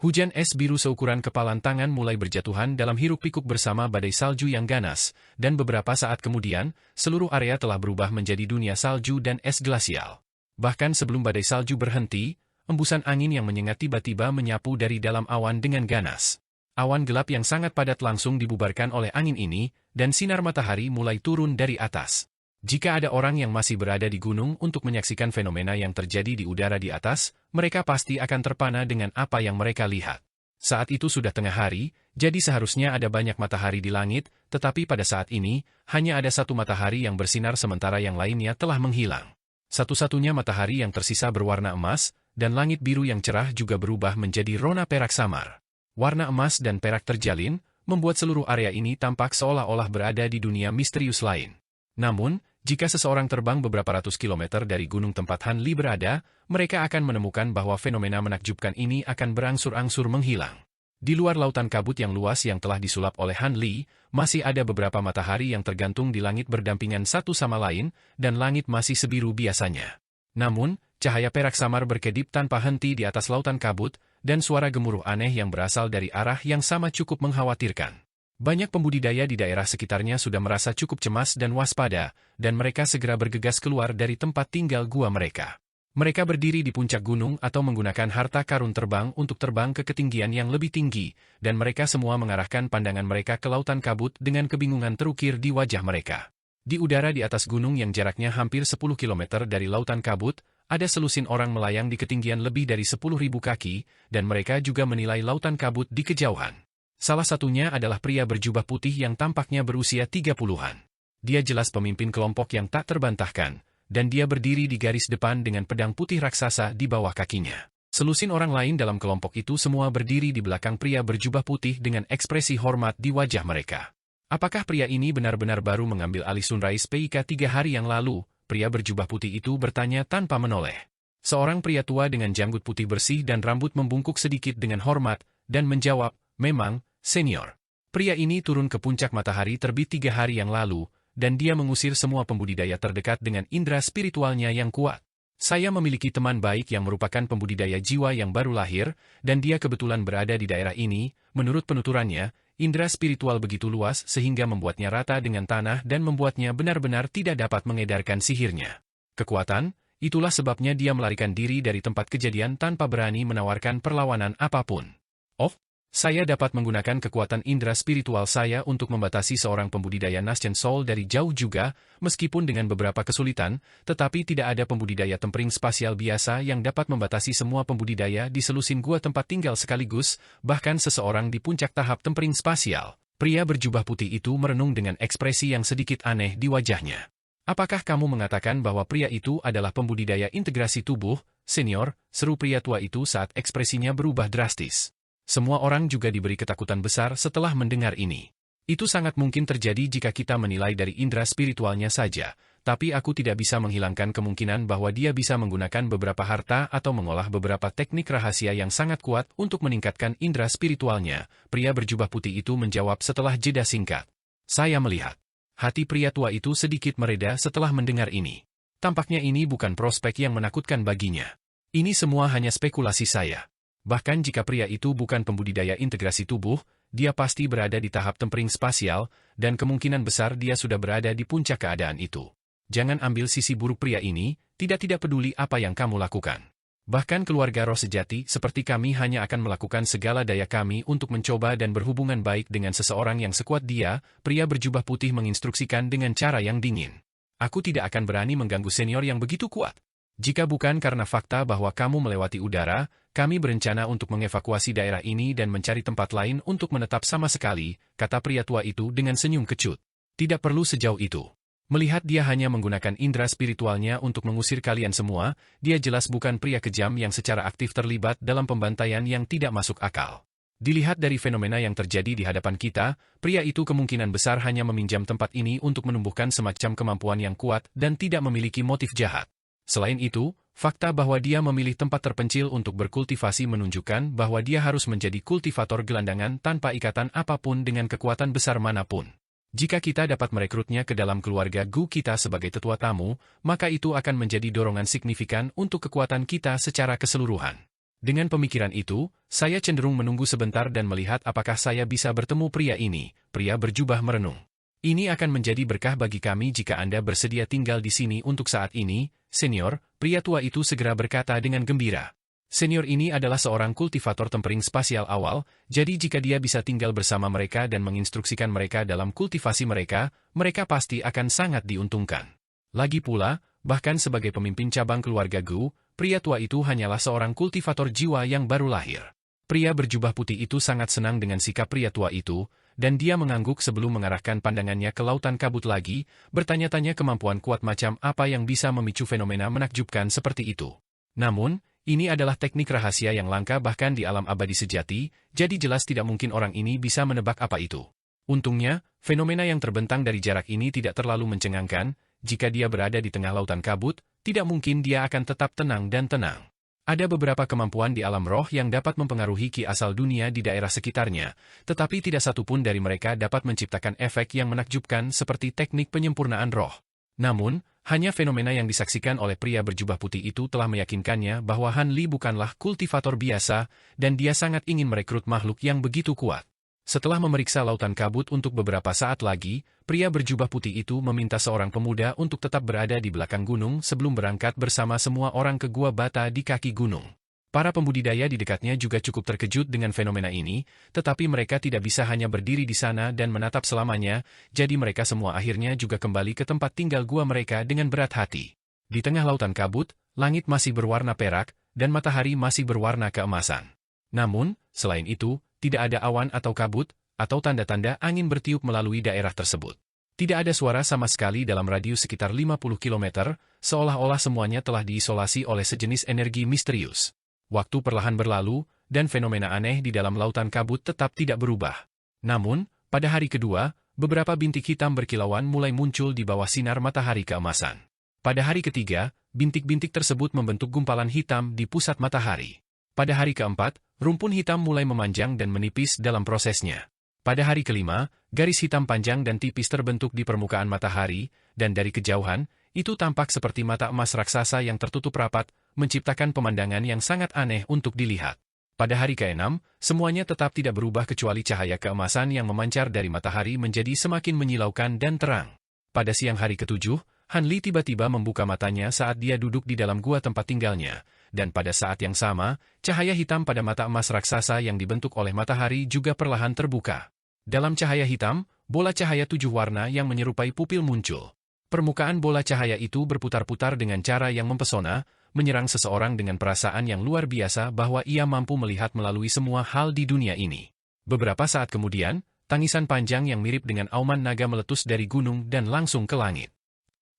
Speaker 1: Hujan es biru seukuran kepalan tangan mulai berjatuhan dalam hiruk-pikuk bersama badai salju yang ganas, dan beberapa saat kemudian, seluruh area telah berubah menjadi dunia salju dan es glasial. Bahkan sebelum badai salju berhenti, embusan angin yang menyengat tiba-tiba menyapu dari dalam awan dengan ganas. Awan gelap yang sangat padat langsung dibubarkan oleh angin ini, dan sinar matahari mulai turun dari atas. Jika ada orang yang masih berada di gunung untuk menyaksikan fenomena yang terjadi di udara di atas, mereka pasti akan terpana dengan apa yang mereka lihat. Saat itu sudah tengah hari, jadi seharusnya ada banyak matahari di langit, tetapi pada saat ini, hanya ada satu matahari yang bersinar sementara yang lainnya telah menghilang. Satu-satunya matahari yang tersisa berwarna emas, dan langit biru yang cerah juga berubah menjadi rona perak samar. Warna emas dan perak terjalin, membuat seluruh area ini tampak seolah-olah berada di dunia misterius lain. Namun, jika seseorang terbang beberapa ratus kilometer dari gunung tempat Han Li berada, mereka akan menemukan bahwa fenomena menakjubkan ini akan berangsur-angsur menghilang. Di luar lautan kabut yang luas yang telah disulap oleh Han Li, masih ada beberapa matahari yang tergantung di langit berdampingan satu sama lain, dan langit masih sebiru biasanya. Namun, cahaya perak samar berkedip tanpa henti di atas lautan kabut, dan suara gemuruh aneh yang berasal dari arah yang sama cukup mengkhawatirkan. Banyak pembudidaya di daerah sekitarnya sudah merasa cukup cemas dan waspada, dan mereka segera bergegas keluar dari tempat tinggal gua mereka. Mereka berdiri di puncak gunung atau menggunakan harta karun terbang untuk terbang ke ketinggian yang lebih tinggi, dan mereka semua mengarahkan pandangan mereka ke lautan kabut dengan kebingungan terukir di wajah mereka. Di udara di atas gunung yang jaraknya hampir 10 km dari lautan kabut, ada selusin orang melayang di ketinggian lebih dari 10.000 kaki, dan mereka juga menilai lautan kabut di kejauhan. Salah satunya adalah pria berjubah putih yang tampaknya berusia 30-an. Dia jelas pemimpin kelompok yang tak terbantahkan, dan dia berdiri di garis depan dengan pedang putih raksasa di bawah kakinya. Selusin orang lain dalam kelompok itu semua berdiri di belakang pria berjubah putih dengan ekspresi hormat di wajah mereka. Apakah pria ini benar-benar baru mengambil alih Sunrise PIK 3 hari yang lalu? Pria berjubah putih itu bertanya tanpa menoleh. Seorang pria tua dengan janggut putih bersih dan rambut membungkuk sedikit dengan hormat, dan menjawab, "Memang, Senior." Pria ini turun ke puncak matahari terbit 3 hari yang lalu, dan dia mengusir semua pembudidaya terdekat dengan indera spiritualnya yang kuat. Saya memiliki teman baik yang merupakan pembudidaya jiwa yang baru lahir, dan dia kebetulan berada di daerah ini. Menurut penuturannya, indera spiritual begitu luas sehingga membuatnya rata dengan tanah dan membuatnya benar-benar tidak dapat mengedarkan sihirnya. Kekuatan, itulah sebabnya dia melarikan diri dari tempat kejadian tanpa berani menawarkan perlawanan apapun. Oh, Saya dapat menggunakan kekuatan indera spiritual saya untuk membatasi seorang pembudidaya Nascent Soul dari jauh juga, meskipun dengan beberapa kesulitan, tetapi tidak ada pembudidaya tempering spasial biasa yang dapat membatasi semua pembudidaya di selusin gua tempat tinggal sekaligus, bahkan seseorang di puncak tahap tempering spasial. Pria berjubah putih itu merenung dengan ekspresi yang sedikit aneh di wajahnya. Apakah kamu mengatakan bahwa pria itu adalah pembudidaya integrasi tubuh, senior? Seru pria tua itu saat ekspresinya berubah drastis. Semua orang juga diberi ketakutan besar setelah mendengar ini. Itu sangat mungkin terjadi jika kita menilai dari indera spiritualnya saja, tapi aku tidak bisa menghilangkan kemungkinan bahwa dia bisa menggunakan beberapa harta atau mengolah beberapa teknik rahasia yang sangat kuat untuk meningkatkan indera spiritualnya. Pria berjubah putih itu menjawab setelah jeda singkat. Saya melihat. Hati pria tua itu sedikit mereda setelah mendengar ini. Tampaknya ini bukan prospek yang menakutkan baginya. Ini semua hanya spekulasi saya. Bahkan jika pria itu bukan pembudidaya integrasi tubuh, dia pasti berada di tahap tempering spasial, dan kemungkinan besar dia sudah berada di puncak keadaan itu. Jangan ambil sisi buruk pria ini, tidak peduli apa yang kamu lakukan. Bahkan keluarga roh sejati seperti kami hanya akan melakukan segala daya kami untuk mencoba dan berhubungan baik dengan seseorang yang sekuat dia. Pria berjubah putih menginstruksikan dengan cara yang dingin. Aku tidak akan berani mengganggu senior yang begitu kuat. Jika bukan karena fakta bahwa kamu melewati udara, kami berencana untuk mengevakuasi daerah ini dan mencari tempat lain untuk menetap sama sekali, kata pria tua itu dengan senyum kecut. Tidak perlu sejauh itu. Melihat dia hanya menggunakan indera spiritualnya untuk mengusir kalian semua, dia jelas bukan pria kejam yang secara aktif terlibat dalam pembantaian yang tidak masuk akal. Dilihat dari fenomena yang terjadi di hadapan kita, pria itu kemungkinan besar hanya meminjam tempat ini untuk menumbuhkan semacam kemampuan yang kuat dan tidak memiliki motif jahat. Selain itu, fakta bahwa dia memilih tempat terpencil untuk berkultivasi menunjukkan bahwa dia harus menjadi kultivator gelandangan tanpa ikatan apapun dengan kekuatan besar manapun. Jika kita dapat merekrutnya ke dalam keluarga Gu kita sebagai tetua tamu, maka itu akan menjadi dorongan signifikan untuk kekuatan kita secara keseluruhan. Dengan pemikiran itu, saya cenderung menunggu sebentar dan melihat apakah saya bisa bertemu pria ini. Pria berjubah merenung. Ini akan menjadi berkah bagi kami jika Anda bersedia tinggal di sini untuk saat ini, senior. Pria tua itu segera berkata dengan gembira. Senior ini adalah seorang kultivator tempering spasial awal, jadi jika dia bisa tinggal bersama mereka dan menginstruksikan mereka dalam kultivasi mereka, mereka pasti akan sangat diuntungkan. Lagi pula, bahkan sebagai pemimpin cabang keluarga Gu, pria tua itu hanyalah seorang kultivator jiwa yang baru lahir. Pria berjubah putih itu sangat senang dengan sikap pria tua itu, dan dia mengangguk sebelum mengarahkan pandangannya ke lautan kabut lagi, bertanya-tanya kemampuan kuat macam apa yang bisa memicu fenomena menakjubkan seperti itu. Namun, ini adalah teknik rahasia yang langka bahkan di alam abadi sejati, jadi jelas tidak mungkin orang ini bisa menebak apa itu. Untungnya, fenomena yang terbentang dari jarak ini tidak terlalu mencengangkan. Jika dia berada di tengah lautan kabut, tidak mungkin dia akan tetap tenang dan tenang. Ada beberapa kemampuan di alam roh yang dapat mempengaruhi ki asal dunia di daerah sekitarnya, tetapi tidak satupun dari mereka dapat menciptakan efek yang menakjubkan seperti teknik penyempurnaan roh. Namun, hanya fenomena yang disaksikan oleh pria berjubah putih itu telah meyakinkannya bahwa Han Li bukanlah kultivator biasa, dan dia sangat ingin merekrut makhluk yang begitu kuat. Setelah memeriksa lautan kabut untuk beberapa saat lagi, pria berjubah putih itu meminta seorang pemuda untuk tetap berada di belakang gunung sebelum berangkat bersama semua orang ke Gua Bata di kaki gunung. Para pembudidaya di dekatnya juga cukup terkejut dengan fenomena ini, tetapi mereka tidak bisa hanya berdiri di sana dan menatap selamanya, jadi mereka semua akhirnya juga kembali ke tempat tinggal gua mereka dengan berat hati. Di tengah lautan kabut, langit masih berwarna perak, dan matahari masih berwarna keemasan. Namun, selain itu, tidak ada awan atau kabut, atau tanda-tanda angin bertiup melalui daerah tersebut. Tidak ada suara sama sekali dalam radius sekitar 50 km, seolah-olah semuanya telah diisolasi oleh sejenis energi misterius. Waktu perlahan berlalu, dan fenomena aneh di dalam lautan kabut tetap tidak berubah. Namun, pada hari kedua, beberapa bintik hitam berkilauan mulai muncul di bawah sinar matahari keemasan. Pada hari ketiga, bintik-bintik tersebut membentuk gumpalan hitam di pusat matahari. Pada hari keempat, rumpun hitam mulai memanjang dan menipis dalam prosesnya. Pada hari kelima, garis hitam panjang dan tipis terbentuk di permukaan matahari, dan dari kejauhan, itu tampak seperti mata emas raksasa yang tertutup rapat, menciptakan pemandangan yang sangat aneh untuk dilihat. Pada hari ke-6, semuanya tetap tidak berubah kecuali cahaya keemasan yang memancar dari matahari menjadi semakin menyilaukan dan terang. Pada siang hari ke-7, Han Li tiba-tiba membuka matanya saat dia duduk di dalam gua tempat tinggalnya, dan pada saat yang sama, cahaya hitam pada mata emas raksasa yang dibentuk oleh matahari juga perlahan terbuka. Dalam cahaya hitam, bola cahaya 7 warna yang menyerupai pupil muncul. Permukaan bola cahaya itu berputar-putar dengan cara yang mempesona, menyerang seseorang dengan perasaan yang luar biasa bahwa ia mampu melihat melalui semua hal di dunia ini. Beberapa saat kemudian, tangisan panjang yang mirip dengan auman naga meletus dari gunung dan langsung ke langit.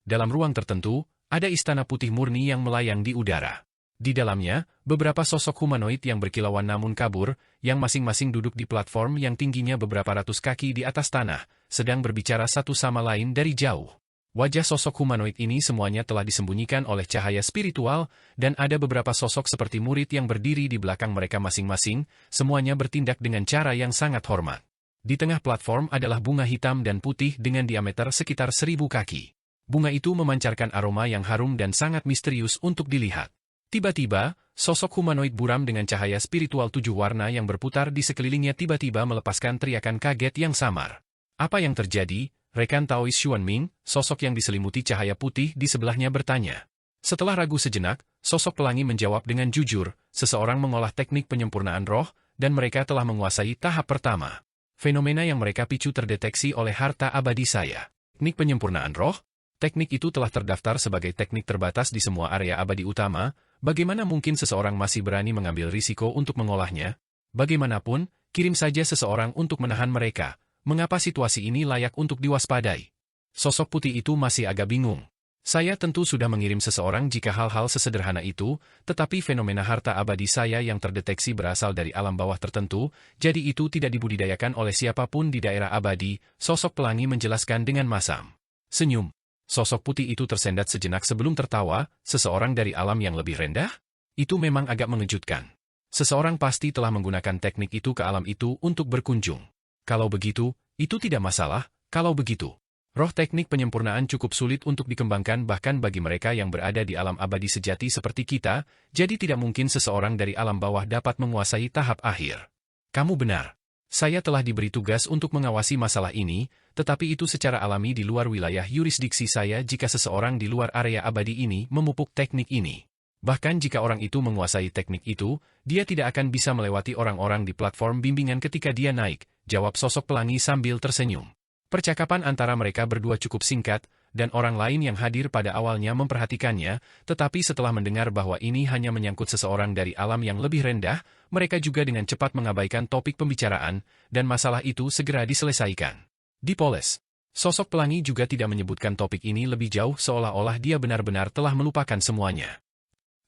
Speaker 1: Dalam ruang tertentu, ada istana putih murni yang melayang di udara. Di dalamnya, beberapa sosok humanoid yang berkilauan namun kabur, yang masing-masing duduk di platform yang tingginya beberapa ratus kaki di atas tanah, sedang berbicara satu sama lain dari jauh. Wajah sosok humanoid ini semuanya telah disembunyikan oleh cahaya spiritual, dan ada beberapa sosok seperti murid yang berdiri di belakang mereka masing-masing, semuanya bertindak dengan cara yang sangat hormat. Di tengah platform adalah bunga hitam dan putih dengan diameter sekitar 1000 kaki. Bunga itu memancarkan aroma yang harum dan sangat misterius untuk dilihat. Tiba-tiba, sosok humanoid buram dengan cahaya spiritual 7 warna yang berputar di sekelilingnya tiba-tiba melepaskan teriakan kaget yang samar. Apa yang terjadi? Rekan Taois Xuanming, sosok yang diselimuti cahaya putih di sebelahnya bertanya. Setelah ragu sejenak, sosok pelangi menjawab dengan jujur, seseorang mengolah teknik penyempurnaan roh, dan mereka telah menguasai tahap pertama. Fenomena yang mereka picu terdeteksi oleh harta abadi saya. Teknik penyempurnaan roh? Teknik itu telah terdaftar sebagai teknik terbatas di semua area abadi utama. Bagaimana mungkin seseorang masih berani mengambil risiko untuk mengolahnya? Bagaimanapun, kirim saja seseorang untuk menahan mereka. Mengapa situasi ini layak untuk diwaspadai? Sosok putih itu masih agak bingung. Saya tentu sudah mengirim seseorang jika hal-hal sesederhana itu, tetapi fenomena harta abadi saya yang terdeteksi berasal dari alam bawah tertentu, jadi itu tidak dibudidayakan oleh siapapun di daerah abadi, sosok pelangi menjelaskan dengan masam. Senyum. Sosok putih itu tersendat sejenak sebelum tertawa, seseorang dari alam yang lebih rendah? Itu memang agak mengejutkan. Seseorang pasti telah menggunakan teknik itu ke alam itu untuk berkunjung. Kalau begitu, itu tidak masalah. Kalau begitu, roh teknik penyempurnaan cukup sulit untuk dikembangkan bahkan bagi mereka yang berada di alam abadi sejati seperti kita, jadi tidak mungkin seseorang dari alam bawah dapat menguasai tahap akhir. Kamu benar. Saya telah diberi tugas untuk mengawasi masalah ini, tetapi itu secara alami di luar wilayah yurisdiksi saya jika seseorang di luar area abadi ini memupuk teknik ini. Bahkan jika orang itu menguasai teknik itu, dia tidak akan bisa melewati orang-orang di platform bimbingan ketika dia naik, jawab sosok pelangi sambil tersenyum. Percakapan antara mereka berdua cukup singkat, dan orang lain yang hadir pada awalnya memperhatikannya, tetapi setelah mendengar bahwa ini hanya menyangkut seseorang dari alam yang lebih rendah, mereka juga dengan cepat mengabaikan topik pembicaraan, dan masalah itu segera diselesaikan. Dipoles. Sosok pelangi juga tidak menyebutkan topik ini lebih jauh seolah-olah dia benar-benar telah melupakan semuanya.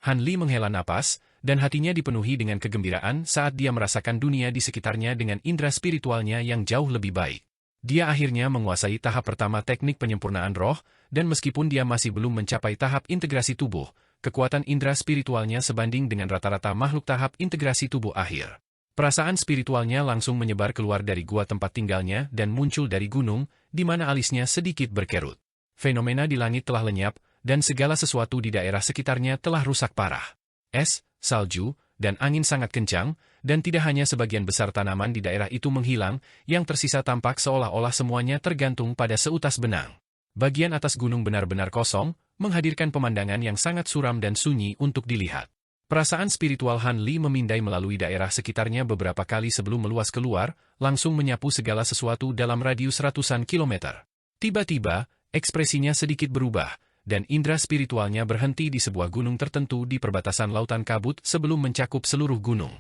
Speaker 1: Han Li menghela napas, dan hatinya dipenuhi dengan kegembiraan saat dia merasakan dunia di sekitarnya dengan indera spiritualnya yang jauh lebih baik. Dia akhirnya menguasai tahap pertama teknik penyempurnaan roh, dan meskipun dia masih belum mencapai tahap integrasi tubuh, kekuatan indera spiritualnya sebanding dengan rata-rata makhluk tahap integrasi tubuh akhir. Perasaan spiritualnya langsung menyebar keluar dari gua tempat tinggalnya dan muncul dari gunung, di mana alisnya sedikit berkerut. Fenomena di langit telah lenyap, dan segala sesuatu di daerah sekitarnya telah rusak parah. Es, salju, dan angin sangat kencang, dan tidak hanya sebagian besar tanaman di daerah itu menghilang, yang tersisa tampak seolah-olah semuanya tergantung pada seutas benang. Bagian atas gunung benar-benar kosong, menghadirkan pemandangan yang sangat suram dan sunyi untuk dilihat. Perasaan spiritual Han Li memindai melalui daerah sekitarnya beberapa kali sebelum meluas keluar, langsung menyapu segala sesuatu dalam radius ratusan kilometer. Tiba-tiba, ekspresinya sedikit berubah, dan indera spiritualnya berhenti di sebuah gunung tertentu di perbatasan lautan kabut sebelum mencakup seluruh gunung.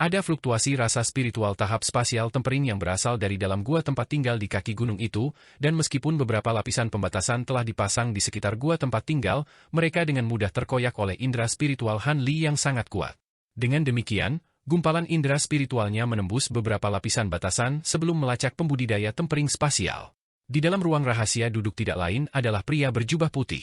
Speaker 1: Ada fluktuasi rasa spiritual tahap spasial tempering yang berasal dari dalam gua tempat tinggal di kaki gunung itu, dan meskipun beberapa lapisan pembatasan telah dipasang di sekitar gua tempat tinggal, mereka dengan mudah terkoyak oleh indera spiritual Han Li yang sangat kuat. Dengan demikian, gumpalan indera spiritualnya menembus beberapa lapisan batasan sebelum melacak pembudidaya tempering spasial. Di dalam ruang rahasia duduk tidak lain adalah pria berjubah putih.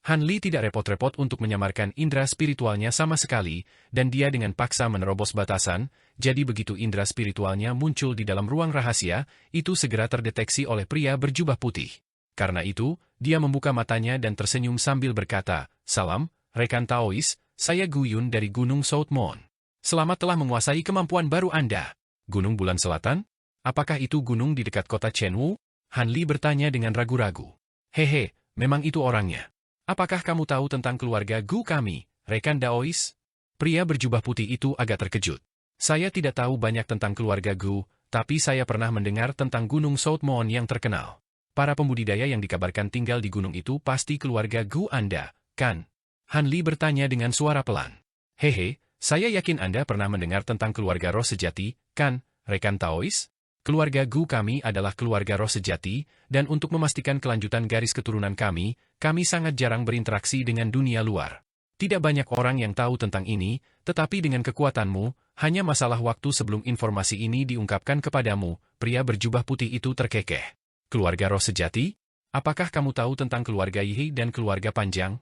Speaker 1: Han Li tidak repot-repot untuk menyamarkan indera spiritualnya sama sekali, dan dia dengan paksa menerobos batasan, jadi begitu indera spiritualnya muncul di dalam ruang rahasia, itu segera terdeteksi oleh pria berjubah putih. Karena itu, dia membuka matanya dan tersenyum sambil berkata, "Salam, rekan Taois, saya Gu Yun dari Gunung South Moon. Selamat telah menguasai kemampuan baru Anda." Gunung Bulan Selatan? Apakah itu gunung di dekat kota Chenwu? Han Li bertanya dengan ragu-ragu. "Hehe, Memang itu orangnya. Apakah kamu tahu tentang keluarga Gu kami, rekan Daois? Pria berjubah putih itu agak terkejut. Saya tidak tahu banyak tentang keluarga Gu, tapi saya pernah mendengar tentang Gunung South Moon yang terkenal. Para pembudidaya yang dikabarkan tinggal di gunung itu pasti keluarga Gu Anda, kan? Han Li bertanya dengan suara pelan. Hehe, saya yakin Anda pernah mendengar tentang keluarga roh sejati, kan, rekan Taois? Keluarga Gu kami adalah keluarga roh sejati, dan untuk memastikan kelanjutan garis keturunan kami sangat jarang berinteraksi dengan dunia luar. Tidak banyak orang yang tahu tentang ini, tetapi dengan kekuatanmu, hanya masalah waktu sebelum informasi ini diungkapkan kepadamu, pria berjubah putih itu terkekeh. Keluarga roh sejati? Apakah kamu tahu tentang keluarga Yihe dan keluarga Panjang?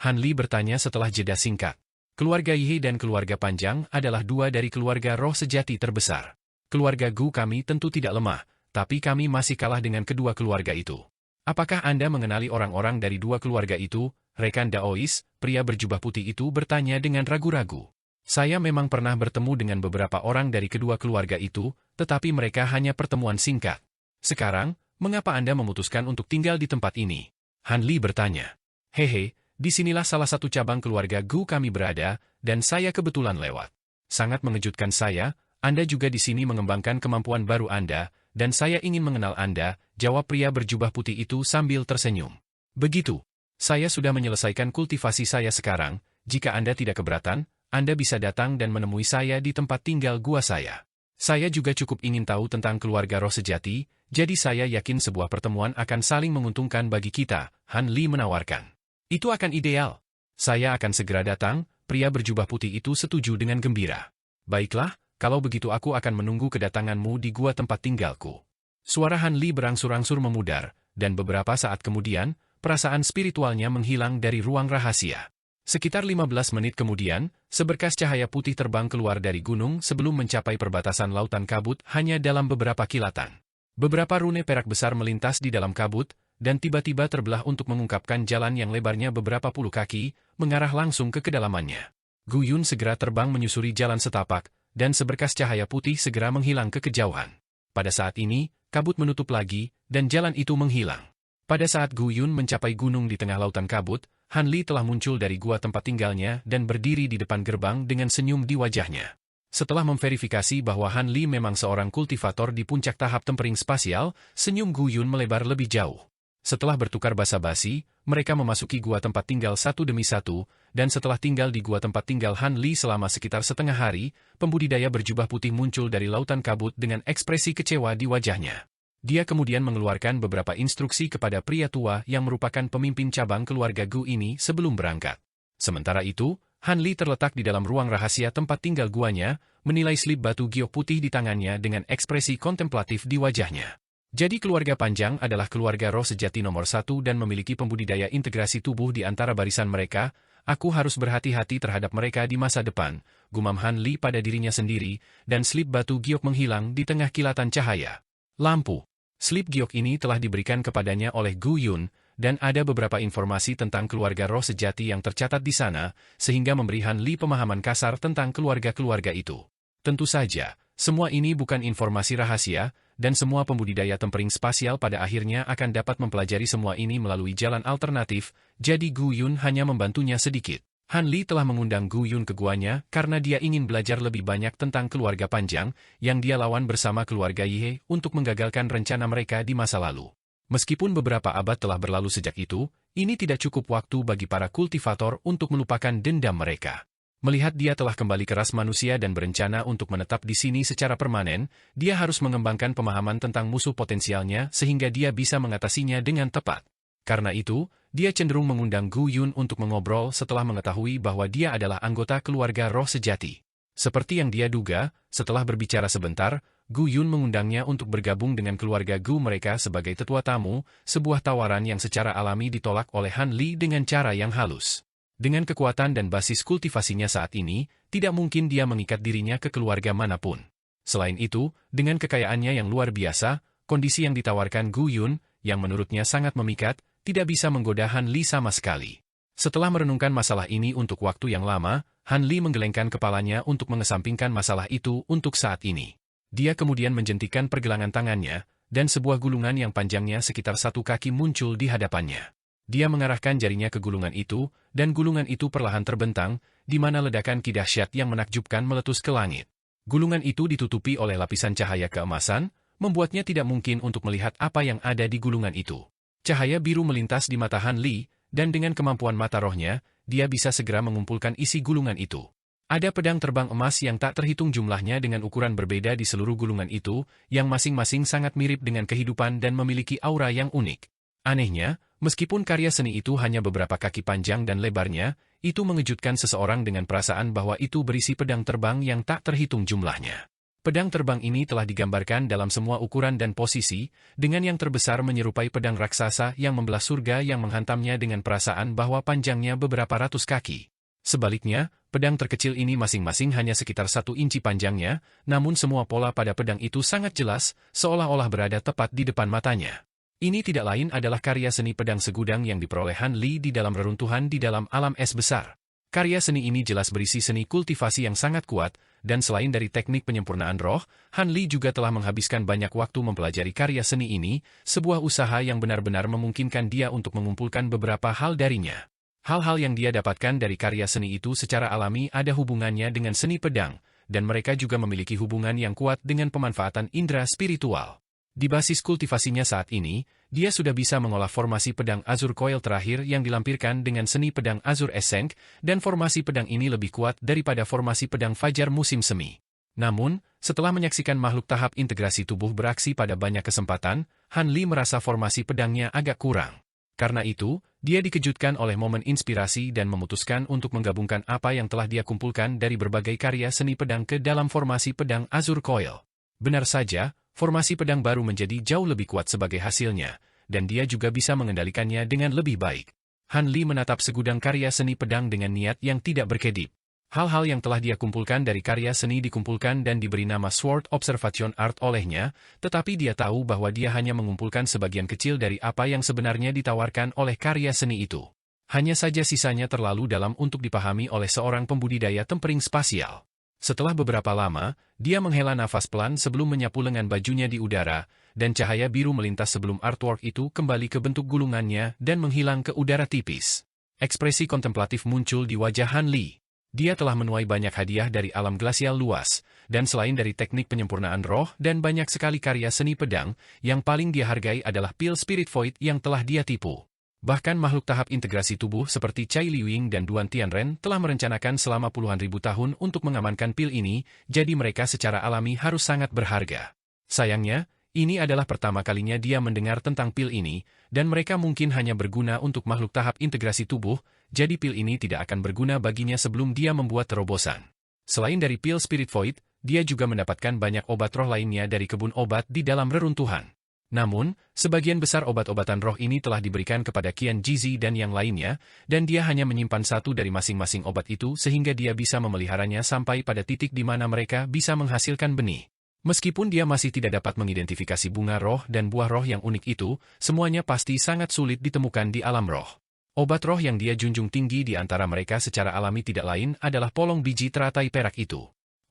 Speaker 1: Han Li bertanya setelah jeda singkat. Keluarga Yihe dan keluarga Panjang adalah dua dari keluarga roh sejati terbesar. Keluarga Gu kami tentu tidak lemah, tapi kami masih kalah dengan kedua keluarga itu. Apakah Anda mengenali orang-orang dari dua keluarga itu, rekan Daois? Pria berjubah putih itu bertanya dengan ragu-ragu. Saya memang pernah bertemu dengan beberapa orang dari kedua keluarga itu, tetapi mereka hanya pertemuan singkat. Sekarang, mengapa Anda memutuskan untuk tinggal di tempat ini? Han Li bertanya. Hehe, disinilah salah satu cabang keluarga Gu kami berada, dan saya kebetulan lewat. Sangat mengejutkan saya, Anda juga di sini mengembangkan kemampuan baru Anda, dan saya ingin mengenal Anda, jawab pria berjubah putih itu sambil tersenyum. Begitu. Saya sudah menyelesaikan kultivasi saya sekarang, jika Anda tidak keberatan, Anda bisa datang dan menemui saya di tempat tinggal gua saya. Saya juga cukup ingin tahu tentang keluarga roh sejati, jadi saya yakin sebuah pertemuan akan saling menguntungkan bagi kita, Han Li menawarkan. Itu akan ideal. Saya akan segera datang, pria berjubah putih itu setuju dengan gembira. Baiklah, kalau begitu aku akan menunggu kedatanganmu di gua tempat tinggalku. Suara Han Li berangsur-angsur memudar, dan beberapa saat kemudian, perasaan spiritualnya menghilang dari ruang rahasia. Sekitar 15 menit kemudian, seberkas cahaya putih terbang keluar dari gunung sebelum mencapai perbatasan lautan kabut hanya dalam beberapa kilatan. Beberapa rune perak besar melintas di dalam kabut, dan tiba-tiba terbelah untuk mengungkapkan jalan yang lebarnya beberapa puluh kaki, mengarah langsung ke kedalamannya. Gu Yun segera terbang menyusuri jalan setapak, dan seberkas cahaya putih segera menghilang ke kejauhan. Pada saat ini, kabut menutup lagi, dan jalan itu menghilang. Pada saat Gu Yun mencapai gunung di tengah lautan kabut, Han Li telah muncul dari gua tempat tinggalnya dan berdiri di depan gerbang dengan senyum di wajahnya. Setelah memverifikasi bahwa Han Li memang seorang kultivator di puncak tahap tempering spasial, senyum Gu Yun melebar lebih jauh. Setelah bertukar basa-basi, mereka memasuki gua tempat tinggal satu demi satu, dan setelah tinggal di gua tempat tinggal Han Li selama sekitar setengah hari, pembudidaya berjubah putih muncul dari lautan kabut dengan ekspresi kecewa di wajahnya. Dia kemudian mengeluarkan beberapa instruksi kepada pria tua yang merupakan pemimpin cabang keluarga Gu ini sebelum berangkat. Sementara itu, Han Li terletak di dalam ruang rahasia tempat tinggal guanya, menilai slip batu giok putih di tangannya dengan ekspresi kontemplatif di wajahnya. Jadi keluarga Panjang adalah keluarga roh sejati nomor satu dan memiliki pembudidaya integrasi tubuh di antara barisan mereka. Aku harus berhati-hati terhadap mereka di masa depan, gumam Han Li pada dirinya sendiri, dan slip batu giok menghilang di tengah kilatan cahaya. Lampu. Slip giok ini telah diberikan kepadanya oleh Gu Yun, dan ada beberapa informasi tentang keluarga roh sejati yang tercatat di sana, sehingga memberi Han Li pemahaman kasar tentang keluarga-keluarga itu. Tentu saja, semua ini bukan informasi rahasia, dan semua pembudidaya tempering spasial pada akhirnya akan dapat mempelajari semua ini melalui jalan alternatif, jadi Gu Yun hanya membantunya sedikit. Han Li telah mengundang Gu Yun ke guanya karena dia ingin belajar lebih banyak tentang keluarga Panjang yang dia lawan bersama keluarga Yihe untuk menggagalkan rencana mereka di masa lalu. Meskipun beberapa abad telah berlalu sejak itu, ini tidak cukup waktu bagi para kultivator untuk melupakan dendam mereka. Melihat dia telah kembali ke ras manusia dan berencana untuk menetap di sini secara permanen, dia harus mengembangkan pemahaman tentang musuh potensialnya sehingga dia bisa mengatasinya dengan tepat. Karena itu, dia cenderung mengundang Gu Yun untuk mengobrol setelah mengetahui bahwa dia adalah anggota keluarga roh sejati. Seperti yang dia duga, setelah berbicara sebentar, Gu Yun mengundangnya untuk bergabung dengan keluarga Gu mereka sebagai tetua tamu, sebuah tawaran yang secara alami ditolak oleh Han Li dengan cara yang halus. Dengan kekuatan dan basis kultivasinya saat ini, tidak mungkin dia mengikat dirinya ke keluarga manapun. Selain itu, dengan kekayaannya yang luar biasa, kondisi yang ditawarkan Gu Yun, yang menurutnya sangat memikat, tidak bisa menggoda Han Li sama sekali. Setelah merenungkan masalah ini untuk waktu yang lama, Han Li menggelengkan kepalanya untuk mengesampingkan masalah itu untuk saat ini. Dia kemudian menjentikan pergelangan tangannya, dan sebuah gulungan yang panjangnya sekitar 1 kaki muncul di hadapannya. Dia mengarahkan jarinya ke gulungan itu, dan gulungan itu perlahan terbentang, di mana ledakan ki dahsyat yang menakjubkan meletus ke langit. Gulungan itu ditutupi oleh lapisan cahaya keemasan, membuatnya tidak mungkin untuk melihat apa yang ada di gulungan itu. Cahaya biru melintas di mata Han Li, dan dengan kemampuan mata rohnya, dia bisa segera mengumpulkan isi gulungan itu. Ada pedang terbang emas yang tak terhitung jumlahnya dengan ukuran berbeda di seluruh gulungan itu, yang masing-masing sangat mirip dengan kehidupan dan memiliki aura yang unik. Anehnya, meskipun karya seni itu hanya beberapa kaki panjang dan lebarnya, itu mengejutkan seseorang dengan perasaan bahwa itu berisi pedang terbang yang tak terhitung jumlahnya. Pedang terbang ini telah digambarkan dalam semua ukuran dan posisi, dengan yang terbesar menyerupai pedang raksasa yang membelah surga yang menghantamnya dengan perasaan bahwa panjangnya beberapa ratus kaki. Sebaliknya, pedang terkecil ini masing-masing hanya sekitar 1 inci panjangnya, namun semua pola pada pedang itu sangat jelas, seolah-olah berada tepat di depan matanya. Ini tidak lain adalah karya seni pedang segudang yang diperoleh Han Li di dalam reruntuhan di dalam alam es besar. Karya seni ini jelas berisi seni kultivasi yang sangat kuat, dan selain dari teknik penyempurnaan roh, Han Li juga telah menghabiskan banyak waktu mempelajari karya seni ini, sebuah usaha yang benar-benar memungkinkan dia untuk mengumpulkan beberapa hal darinya. Hal-hal yang dia dapatkan dari karya seni itu secara alami ada hubungannya dengan seni pedang, dan mereka juga memiliki hubungan yang kuat dengan pemanfaatan indera spiritual. Di basis kultivasinya saat ini, dia sudah bisa mengolah formasi pedang Azur Coil terakhir yang dilampirkan dengan seni pedang Azur Ascent, dan formasi pedang ini lebih kuat daripada formasi pedang Fajar musim semi. Namun, setelah menyaksikan makhluk tahap integrasi tubuh beraksi pada banyak kesempatan, Han Li merasa formasi pedangnya agak kurang. Karena itu, dia dikejutkan oleh momen inspirasi dan memutuskan untuk menggabungkan apa yang telah dia kumpulkan dari berbagai karya seni pedang ke dalam formasi pedang Azur Coil. Benar saja, formasi pedang baru menjadi jauh lebih kuat sebagai hasilnya, dan dia juga bisa mengendalikannya dengan lebih baik. Han Li menatap segudang karya seni pedang dengan niat yang tidak berkedip. Hal-hal yang telah dia kumpulkan dari karya seni dikumpulkan dan diberi nama Sword Observation Art olehnya, tetapi dia tahu bahwa dia hanya mengumpulkan sebagian kecil dari apa yang sebenarnya ditawarkan oleh karya seni itu. Hanya saja sisanya terlalu dalam untuk dipahami oleh seorang pembudidaya tempering spasial. Setelah beberapa lama, dia menghela nafas pelan sebelum menyapu lengan bajunya di udara, dan cahaya biru melintas sebelum artwork itu kembali ke bentuk gulungannya dan menghilang ke udara tipis. Ekspresi kontemplatif muncul di wajah Han Li. Dia telah menuai banyak hadiah dari alam glasial luas, dan selain dari teknik penyempurnaan roh dan banyak sekali karya seni pedang, yang paling dia hargai adalah pil Spirit Void yang telah dia tipu. Bahkan makhluk tahap integrasi tubuh seperti Cai Liwing dan Duan Tianren telah merencanakan selama puluhan ribu tahun untuk mengamankan pil ini, jadi mereka secara alami harus sangat berharga. Sayangnya, ini adalah pertama kalinya dia mendengar tentang pil ini, dan mereka mungkin hanya berguna untuk makhluk tahap integrasi tubuh, jadi pil ini tidak akan berguna baginya sebelum dia membuat terobosan. Selain dari pil Spirit Void, dia juga mendapatkan banyak obat roh lainnya dari kebun obat di dalam reruntuhan. Namun, sebagian besar obat-obatan roh ini telah diberikan kepada Qian Jizi dan yang lainnya, dan dia hanya menyimpan satu dari masing-masing obat itu sehingga dia bisa memeliharanya sampai pada titik di mana mereka bisa menghasilkan benih. Meskipun dia masih tidak dapat mengidentifikasi bunga roh dan buah roh yang unik itu, semuanya pasti sangat sulit ditemukan di alam roh. Obat roh yang dia junjung tinggi di antara mereka secara alami tidak lain adalah polong biji teratai perak itu.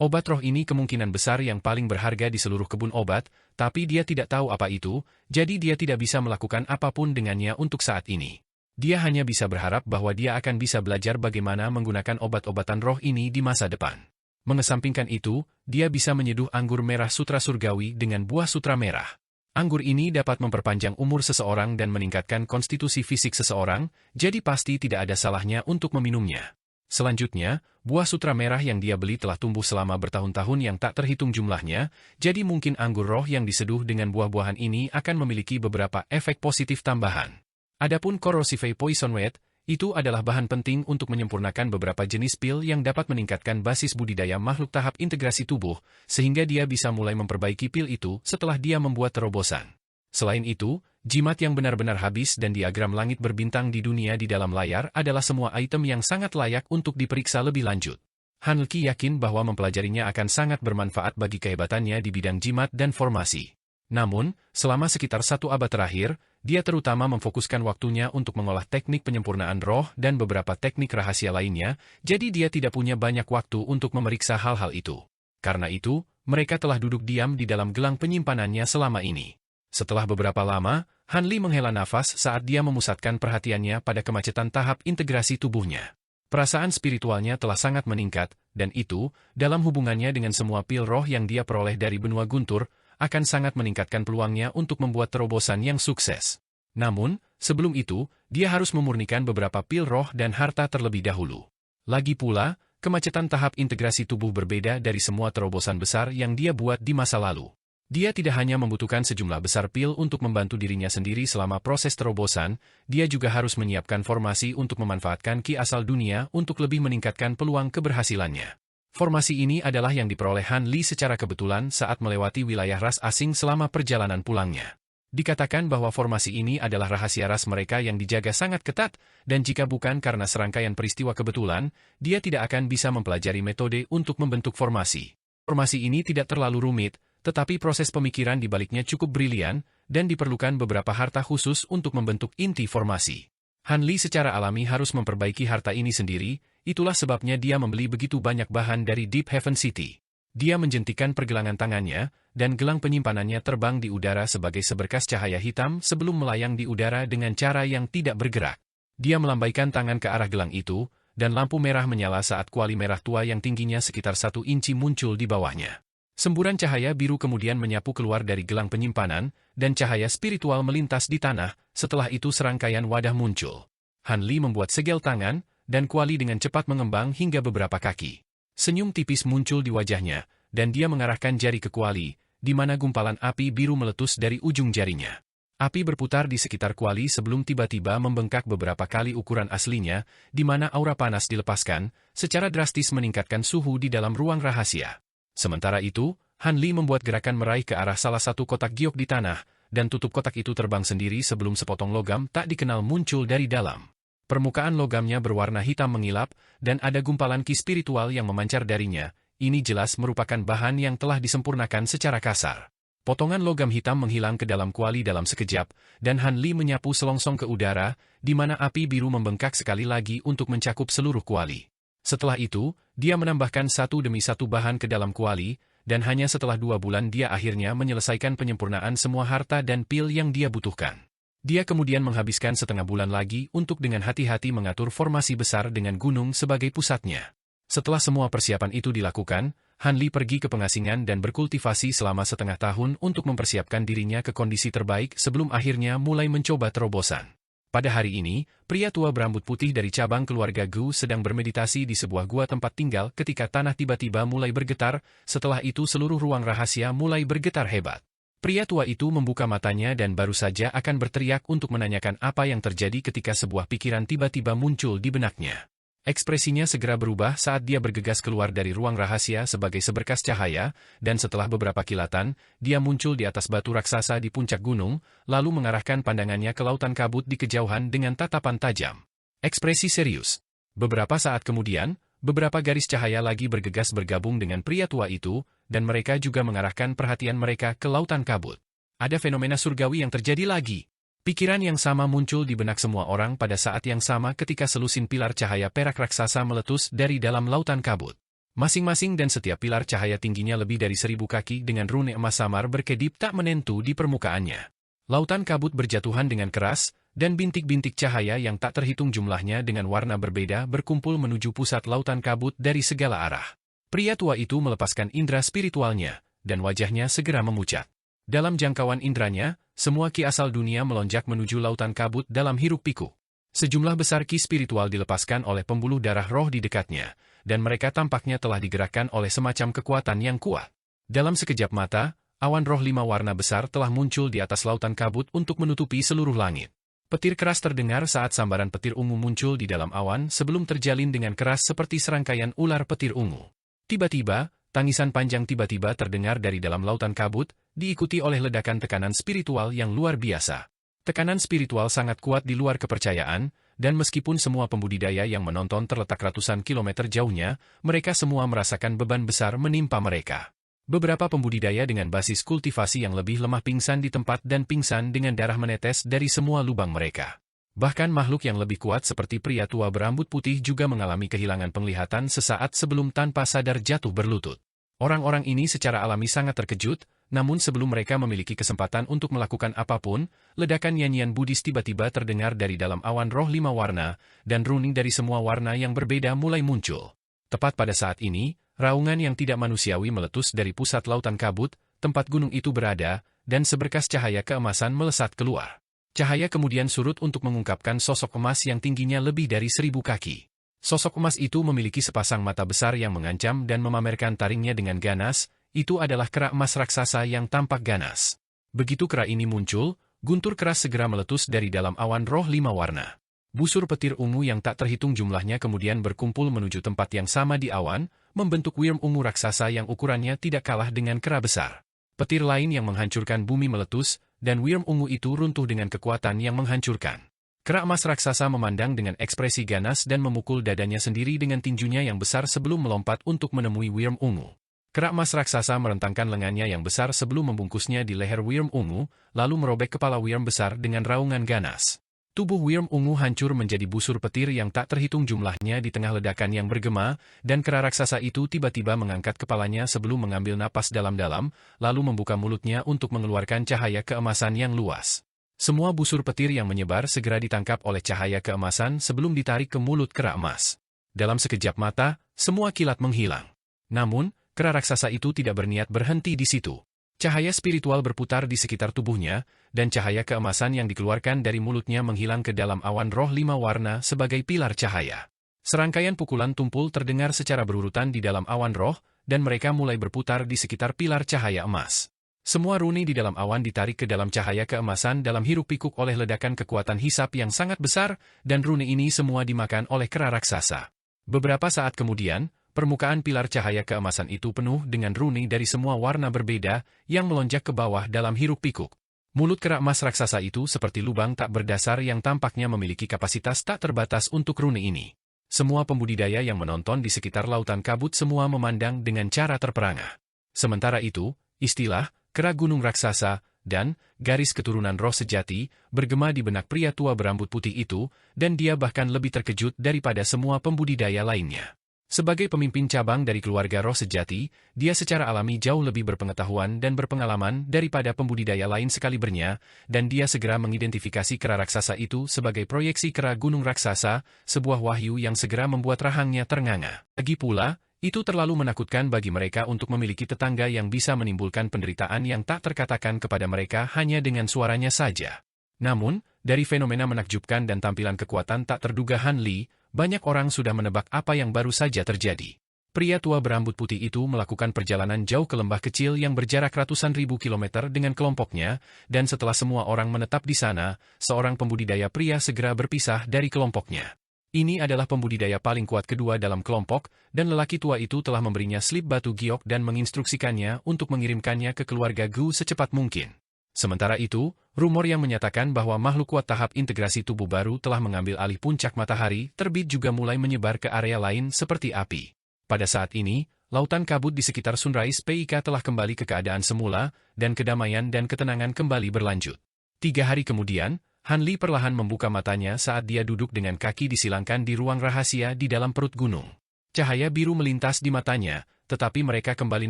Speaker 1: Obat roh ini kemungkinan besar yang paling berharga di seluruh kebun obat, tapi dia tidak tahu apa itu, jadi dia tidak bisa melakukan apapun dengannya untuk saat ini. Dia hanya bisa berharap bahwa dia akan bisa belajar bagaimana menggunakan obat-obatan roh ini di masa depan. Mengesampingkan itu, dia bisa menyeduh anggur merah sutra surgawi dengan buah sutra merah. Anggur ini dapat memperpanjang umur seseorang dan meningkatkan konstitusi fisik seseorang, jadi pasti tidak ada salahnya untuk meminumnya. Selanjutnya, buah sutra merah yang dia beli telah tumbuh selama bertahun-tahun yang tak terhitung jumlahnya, jadi mungkin anggur roh yang diseduh dengan buah-buahan ini akan memiliki beberapa efek positif tambahan. Adapun Corrosive Poison Weight, itu adalah bahan penting untuk menyempurnakan beberapa jenis pil yang dapat meningkatkan basis budidaya makhluk tahap integrasi tubuh, sehingga dia bisa mulai memperbaiki pil itu setelah dia membuat terobosan. Selain itu, jimat yang benar-benar habis dan diagram langit berbintang di dunia di dalam layar adalah semua item yang sangat layak untuk diperiksa lebih lanjut. Han Li yakin bahwa mempelajarinya akan sangat bermanfaat bagi kehebatannya di bidang jimat dan formasi. Namun, selama sekitar 1 abad terakhir, dia terutama memfokuskan waktunya untuk mengolah teknik penyempurnaan roh dan beberapa teknik rahasia lainnya, jadi dia tidak punya banyak waktu untuk memeriksa hal-hal itu. Karena itu, mereka telah duduk diam di dalam gelang penyimpanannya selama ini. Setelah beberapa lama, Han Li menghela nafas saat dia memusatkan perhatiannya pada kemacetan tahap integrasi tubuhnya. Perasaan spiritualnya telah sangat meningkat, dan itu, dalam hubungannya dengan semua pil roh yang dia peroleh dari benua guntur, akan sangat meningkatkan peluangnya untuk membuat terobosan yang sukses. Namun, sebelum itu, dia harus memurnikan beberapa pil roh dan harta terlebih dahulu. Lagi pula, kemacetan tahap integrasi tubuh berbeda dari semua terobosan besar yang dia buat di masa lalu. Dia tidak hanya membutuhkan sejumlah besar pil untuk membantu dirinya sendiri selama proses terobosan, dia juga harus menyiapkan formasi untuk memanfaatkan ki asal dunia untuk lebih meningkatkan peluang keberhasilannya. Formasi ini adalah yang diperoleh Han Li secara kebetulan saat melewati wilayah ras asing selama perjalanan pulangnya. Dikatakan bahwa formasi ini adalah rahasia ras mereka yang dijaga sangat ketat, dan jika bukan karena serangkaian peristiwa kebetulan, dia tidak akan bisa mempelajari metode untuk membentuk formasi. Formasi ini tidak terlalu rumit, tetapi proses pemikiran di baliknya cukup brilian, dan diperlukan beberapa harta khusus untuk membentuk inti formasi. Han Li secara alami harus memperbaiki harta ini sendiri, itulah sebabnya dia membeli begitu banyak bahan dari Deep Heaven City. Dia menjentikan pergelangan tangannya, dan gelang penyimpanannya terbang di udara sebagai seberkas cahaya hitam sebelum melayang di udara dengan cara yang tidak bergerak. Dia melambaikan tangan ke arah gelang itu, dan lampu merah menyala saat kuali merah tua yang tingginya sekitar 1 inci muncul di bawahnya. Semburan cahaya biru kemudian menyapu keluar dari gelang penyimpanan, dan cahaya spiritual melintas di tanah, setelah itu serangkaian wadah muncul. Han Li membuat segel tangan, dan kuali dengan cepat mengembang hingga beberapa kaki. Senyum tipis muncul di wajahnya, dan dia mengarahkan jari ke kuali, di mana gumpalan api biru meletus dari ujung jarinya. Api berputar di sekitar kuali sebelum tiba-tiba membengkak beberapa kali ukuran aslinya, di mana aura panas dilepaskan, secara drastis meningkatkan suhu di dalam ruang rahasia. Sementara itu, Han Li membuat gerakan meraih ke arah salah satu kotak giok di tanah, dan tutup kotak itu terbang sendiri sebelum sepotong logam tak dikenal muncul dari dalam. Permukaan logamnya berwarna hitam mengilap, dan ada gumpalan ki spiritual yang memancar darinya. Ini jelas merupakan bahan yang telah disempurnakan secara kasar. Potongan logam hitam menghilang ke dalam kuali dalam sekejap, dan Han Li menyapu selongsong ke udara, di mana api biru membengkak sekali lagi untuk mencakup seluruh kuali. Setelah itu, dia menambahkan satu demi satu bahan ke dalam kuali, dan hanya setelah 2 bulan dia akhirnya menyelesaikan penyempurnaan semua harta dan pil yang dia butuhkan. Dia kemudian menghabiskan setengah bulan lagi untuk dengan hati-hati mengatur formasi besar dengan gunung sebagai pusatnya. Setelah semua persiapan itu dilakukan, Han Li pergi ke pengasingan dan berkultivasi selama setengah tahun untuk mempersiapkan dirinya ke kondisi terbaik sebelum akhirnya mulai mencoba terobosan. Pada hari ini, pria tua berambut putih dari cabang keluarga Gu sedang bermeditasi di sebuah gua tempat tinggal ketika tanah tiba-tiba mulai bergetar, setelah itu seluruh ruang rahasia mulai bergetar hebat. Pria tua itu membuka matanya dan baru saja akan berteriak untuk menanyakan apa yang terjadi ketika sebuah pikiran tiba-tiba muncul di benaknya. Ekspresinya segera berubah saat dia bergegas keluar dari ruang rahasia sebagai seberkas cahaya, dan setelah beberapa kilatan, dia muncul di atas batu raksasa di puncak gunung, lalu mengarahkan pandangannya ke lautan kabut di kejauhan dengan tatapan tajam. Ekspresi serius. Beberapa saat kemudian, beberapa garis cahaya lagi bergegas bergabung dengan pria tua itu, dan mereka juga mengarahkan perhatian mereka ke lautan kabut. Ada fenomena surgawi yang terjadi lagi. Pikiran yang sama muncul di benak semua orang pada saat yang sama ketika selusin pilar cahaya perak raksasa meletus dari dalam lautan kabut. Masing-masing dan setiap pilar cahaya tingginya lebih dari 1000 kaki dengan rune emas samar berkedip tak menentu di permukaannya. Lautan kabut berjatuhan dengan keras, dan bintik-bintik cahaya yang tak terhitung jumlahnya dengan warna berbeda berkumpul menuju pusat lautan kabut dari segala arah. Pria tua itu melepaskan indera spiritualnya, dan wajahnya segera memucat. Dalam jangkauan indranya, semua ki asal dunia melonjak menuju lautan kabut dalam hiruk-pikuk. Sejumlah besar ki spiritual dilepaskan oleh pembuluh darah roh di dekatnya, dan mereka tampaknya telah digerakkan oleh semacam kekuatan yang kuat. Dalam sekejap mata, awan roh 5 warna besar telah muncul di atas lautan kabut untuk menutupi seluruh langit. Petir keras terdengar saat sambaran petir ungu muncul di dalam awan sebelum terjalin dengan keras seperti serangkaian ular petir ungu. Tiba-tiba, tangisan panjang tiba-tiba terdengar dari dalam lautan kabut, diikuti oleh ledakan tekanan spiritual yang luar biasa. Tekanan spiritual sangat kuat di luar kepercayaan, dan meskipun semua pembudidaya yang menonton terletak ratusan kilometer jauhnya, mereka semua merasakan beban besar menimpa mereka. Beberapa pembudidaya dengan basis kultivasi yang lebih lemah pingsan di tempat dan pingsan dengan darah menetes dari semua lubang mereka. Bahkan makhluk yang lebih kuat seperti pria tua berambut putih juga mengalami kehilangan penglihatan sesaat sebelum tanpa sadar jatuh berlutut. Orang-orang ini secara alami sangat terkejut, Namun sebelum mereka memiliki kesempatan untuk melakukan apapun, ledakan nyanyian Buddhis tiba-tiba terdengar dari dalam awan roh 5 warna, dan runing dari semua warna yang berbeda mulai muncul. Tepat pada saat ini, raungan yang tidak manusiawi meletus dari pusat lautan kabut, tempat gunung itu berada, dan seberkas cahaya keemasan melesat keluar. Cahaya kemudian surut untuk mengungkapkan sosok emas yang tingginya lebih dari 1000 kaki. Sosok emas itu memiliki sepasang mata besar yang mengancam dan memamerkan taringnya dengan ganas. Itu adalah kera emas raksasa yang tampak ganas. Begitu kera ini muncul, guntur keras segera meletus dari dalam awan roh 5 warna. Busur petir ungu yang tak terhitung jumlahnya kemudian berkumpul menuju tempat yang sama di awan, membentuk wyrm ungu raksasa yang ukurannya tidak kalah dengan kera besar. Petir lain yang menghancurkan bumi meletus, dan wyrm ungu itu runtuh dengan kekuatan yang menghancurkan. Kera emas raksasa memandang dengan ekspresi ganas dan memukul dadanya sendiri dengan tinjunya yang besar sebelum melompat untuk menemui wyrm ungu. Kera emas raksasa merentangkan lengannya yang besar sebelum membungkusnya di leher wyrm ungu, lalu merobek kepala wyrm besar dengan raungan ganas. Tubuh wyrm ungu hancur menjadi busur petir yang tak terhitung jumlahnya di tengah ledakan yang bergema, dan kera raksasa itu tiba-tiba mengangkat kepalanya sebelum mengambil napas dalam-dalam, lalu membuka mulutnya untuk mengeluarkan cahaya keemasan yang luas. Semua busur petir yang menyebar segera ditangkap oleh cahaya keemasan sebelum ditarik ke mulut kera emas. Dalam sekejap mata, semua kilat menghilang. Namun, kera raksasa itu tidak berniat berhenti di situ. Cahaya spiritual berputar di sekitar tubuhnya, dan cahaya keemasan yang dikeluarkan dari mulutnya menghilang ke dalam awan roh 5 warna sebagai pilar cahaya. Serangkaian pukulan tumpul terdengar secara berurutan di dalam awan roh, dan mereka mulai berputar di sekitar pilar cahaya emas. Semua runi di dalam awan ditarik ke dalam cahaya keemasan dalam hiruk-pikuk oleh ledakan kekuatan hisap yang sangat besar, dan runi ini semua dimakan oleh kera raksasa. Beberapa saat kemudian, permukaan pilar cahaya keemasan itu penuh dengan runi dari semua warna berbeda yang melonjak ke bawah dalam hiruk-pikuk. Mulut kera emas raksasa itu seperti lubang tak berdasar yang tampaknya memiliki kapasitas tak terbatas untuk runi ini. Semua pembudidaya yang menonton di sekitar lautan kabut semua memandang dengan cara terperangah. Sementara itu, istilah kera gunung raksasa dan garis keturunan roh sejati bergema di benak pria tua berambut putih itu, dan dia bahkan lebih terkejut daripada semua pembudidaya lainnya. Sebagai pemimpin cabang dari keluarga roh sejati, dia secara alami jauh lebih berpengetahuan dan berpengalaman daripada pembudidaya lain sekalibernya, dan dia segera mengidentifikasi kera raksasa itu sebagai proyeksi kera gunung raksasa, sebuah wahyu yang segera membuat rahangnya ternganga. Lagi pula, itu terlalu menakutkan bagi mereka untuk memiliki tetangga yang bisa menimbulkan penderitaan yang tak terkatakan kepada mereka hanya dengan suaranya saja. Namun, dari fenomena menakjubkan dan tampilan kekuatan tak terduga Han Li, banyak orang sudah menebak apa yang baru saja terjadi. Pria tua berambut putih itu melakukan perjalanan jauh ke lembah kecil yang berjarak ratusan ribu kilometer dengan kelompoknya, dan setelah semua orang menetap di sana, seorang pembudidaya pria segera berpisah dari kelompoknya. Ini adalah pembudidaya paling kuat kedua dalam kelompok, dan lelaki tua itu telah memberinya slip batu giok dan menginstruksikannya untuk mengirimkannya ke keluarga Gu secepat mungkin. Sementara itu, rumor yang menyatakan bahwa makhluk kuat tahap integrasi tubuh baru telah mengambil alih puncak matahari terbit juga mulai menyebar ke area lain seperti api. Pada saat ini, lautan kabut di sekitar Sunrise PIK telah kembali ke keadaan semula, dan kedamaian dan ketenangan kembali berlanjut. 3 hari kemudian, Han Li perlahan membuka matanya saat dia duduk dengan kaki disilangkan di ruang rahasia di dalam perut gunung. Cahaya biru melintas di matanya, tetapi mereka kembali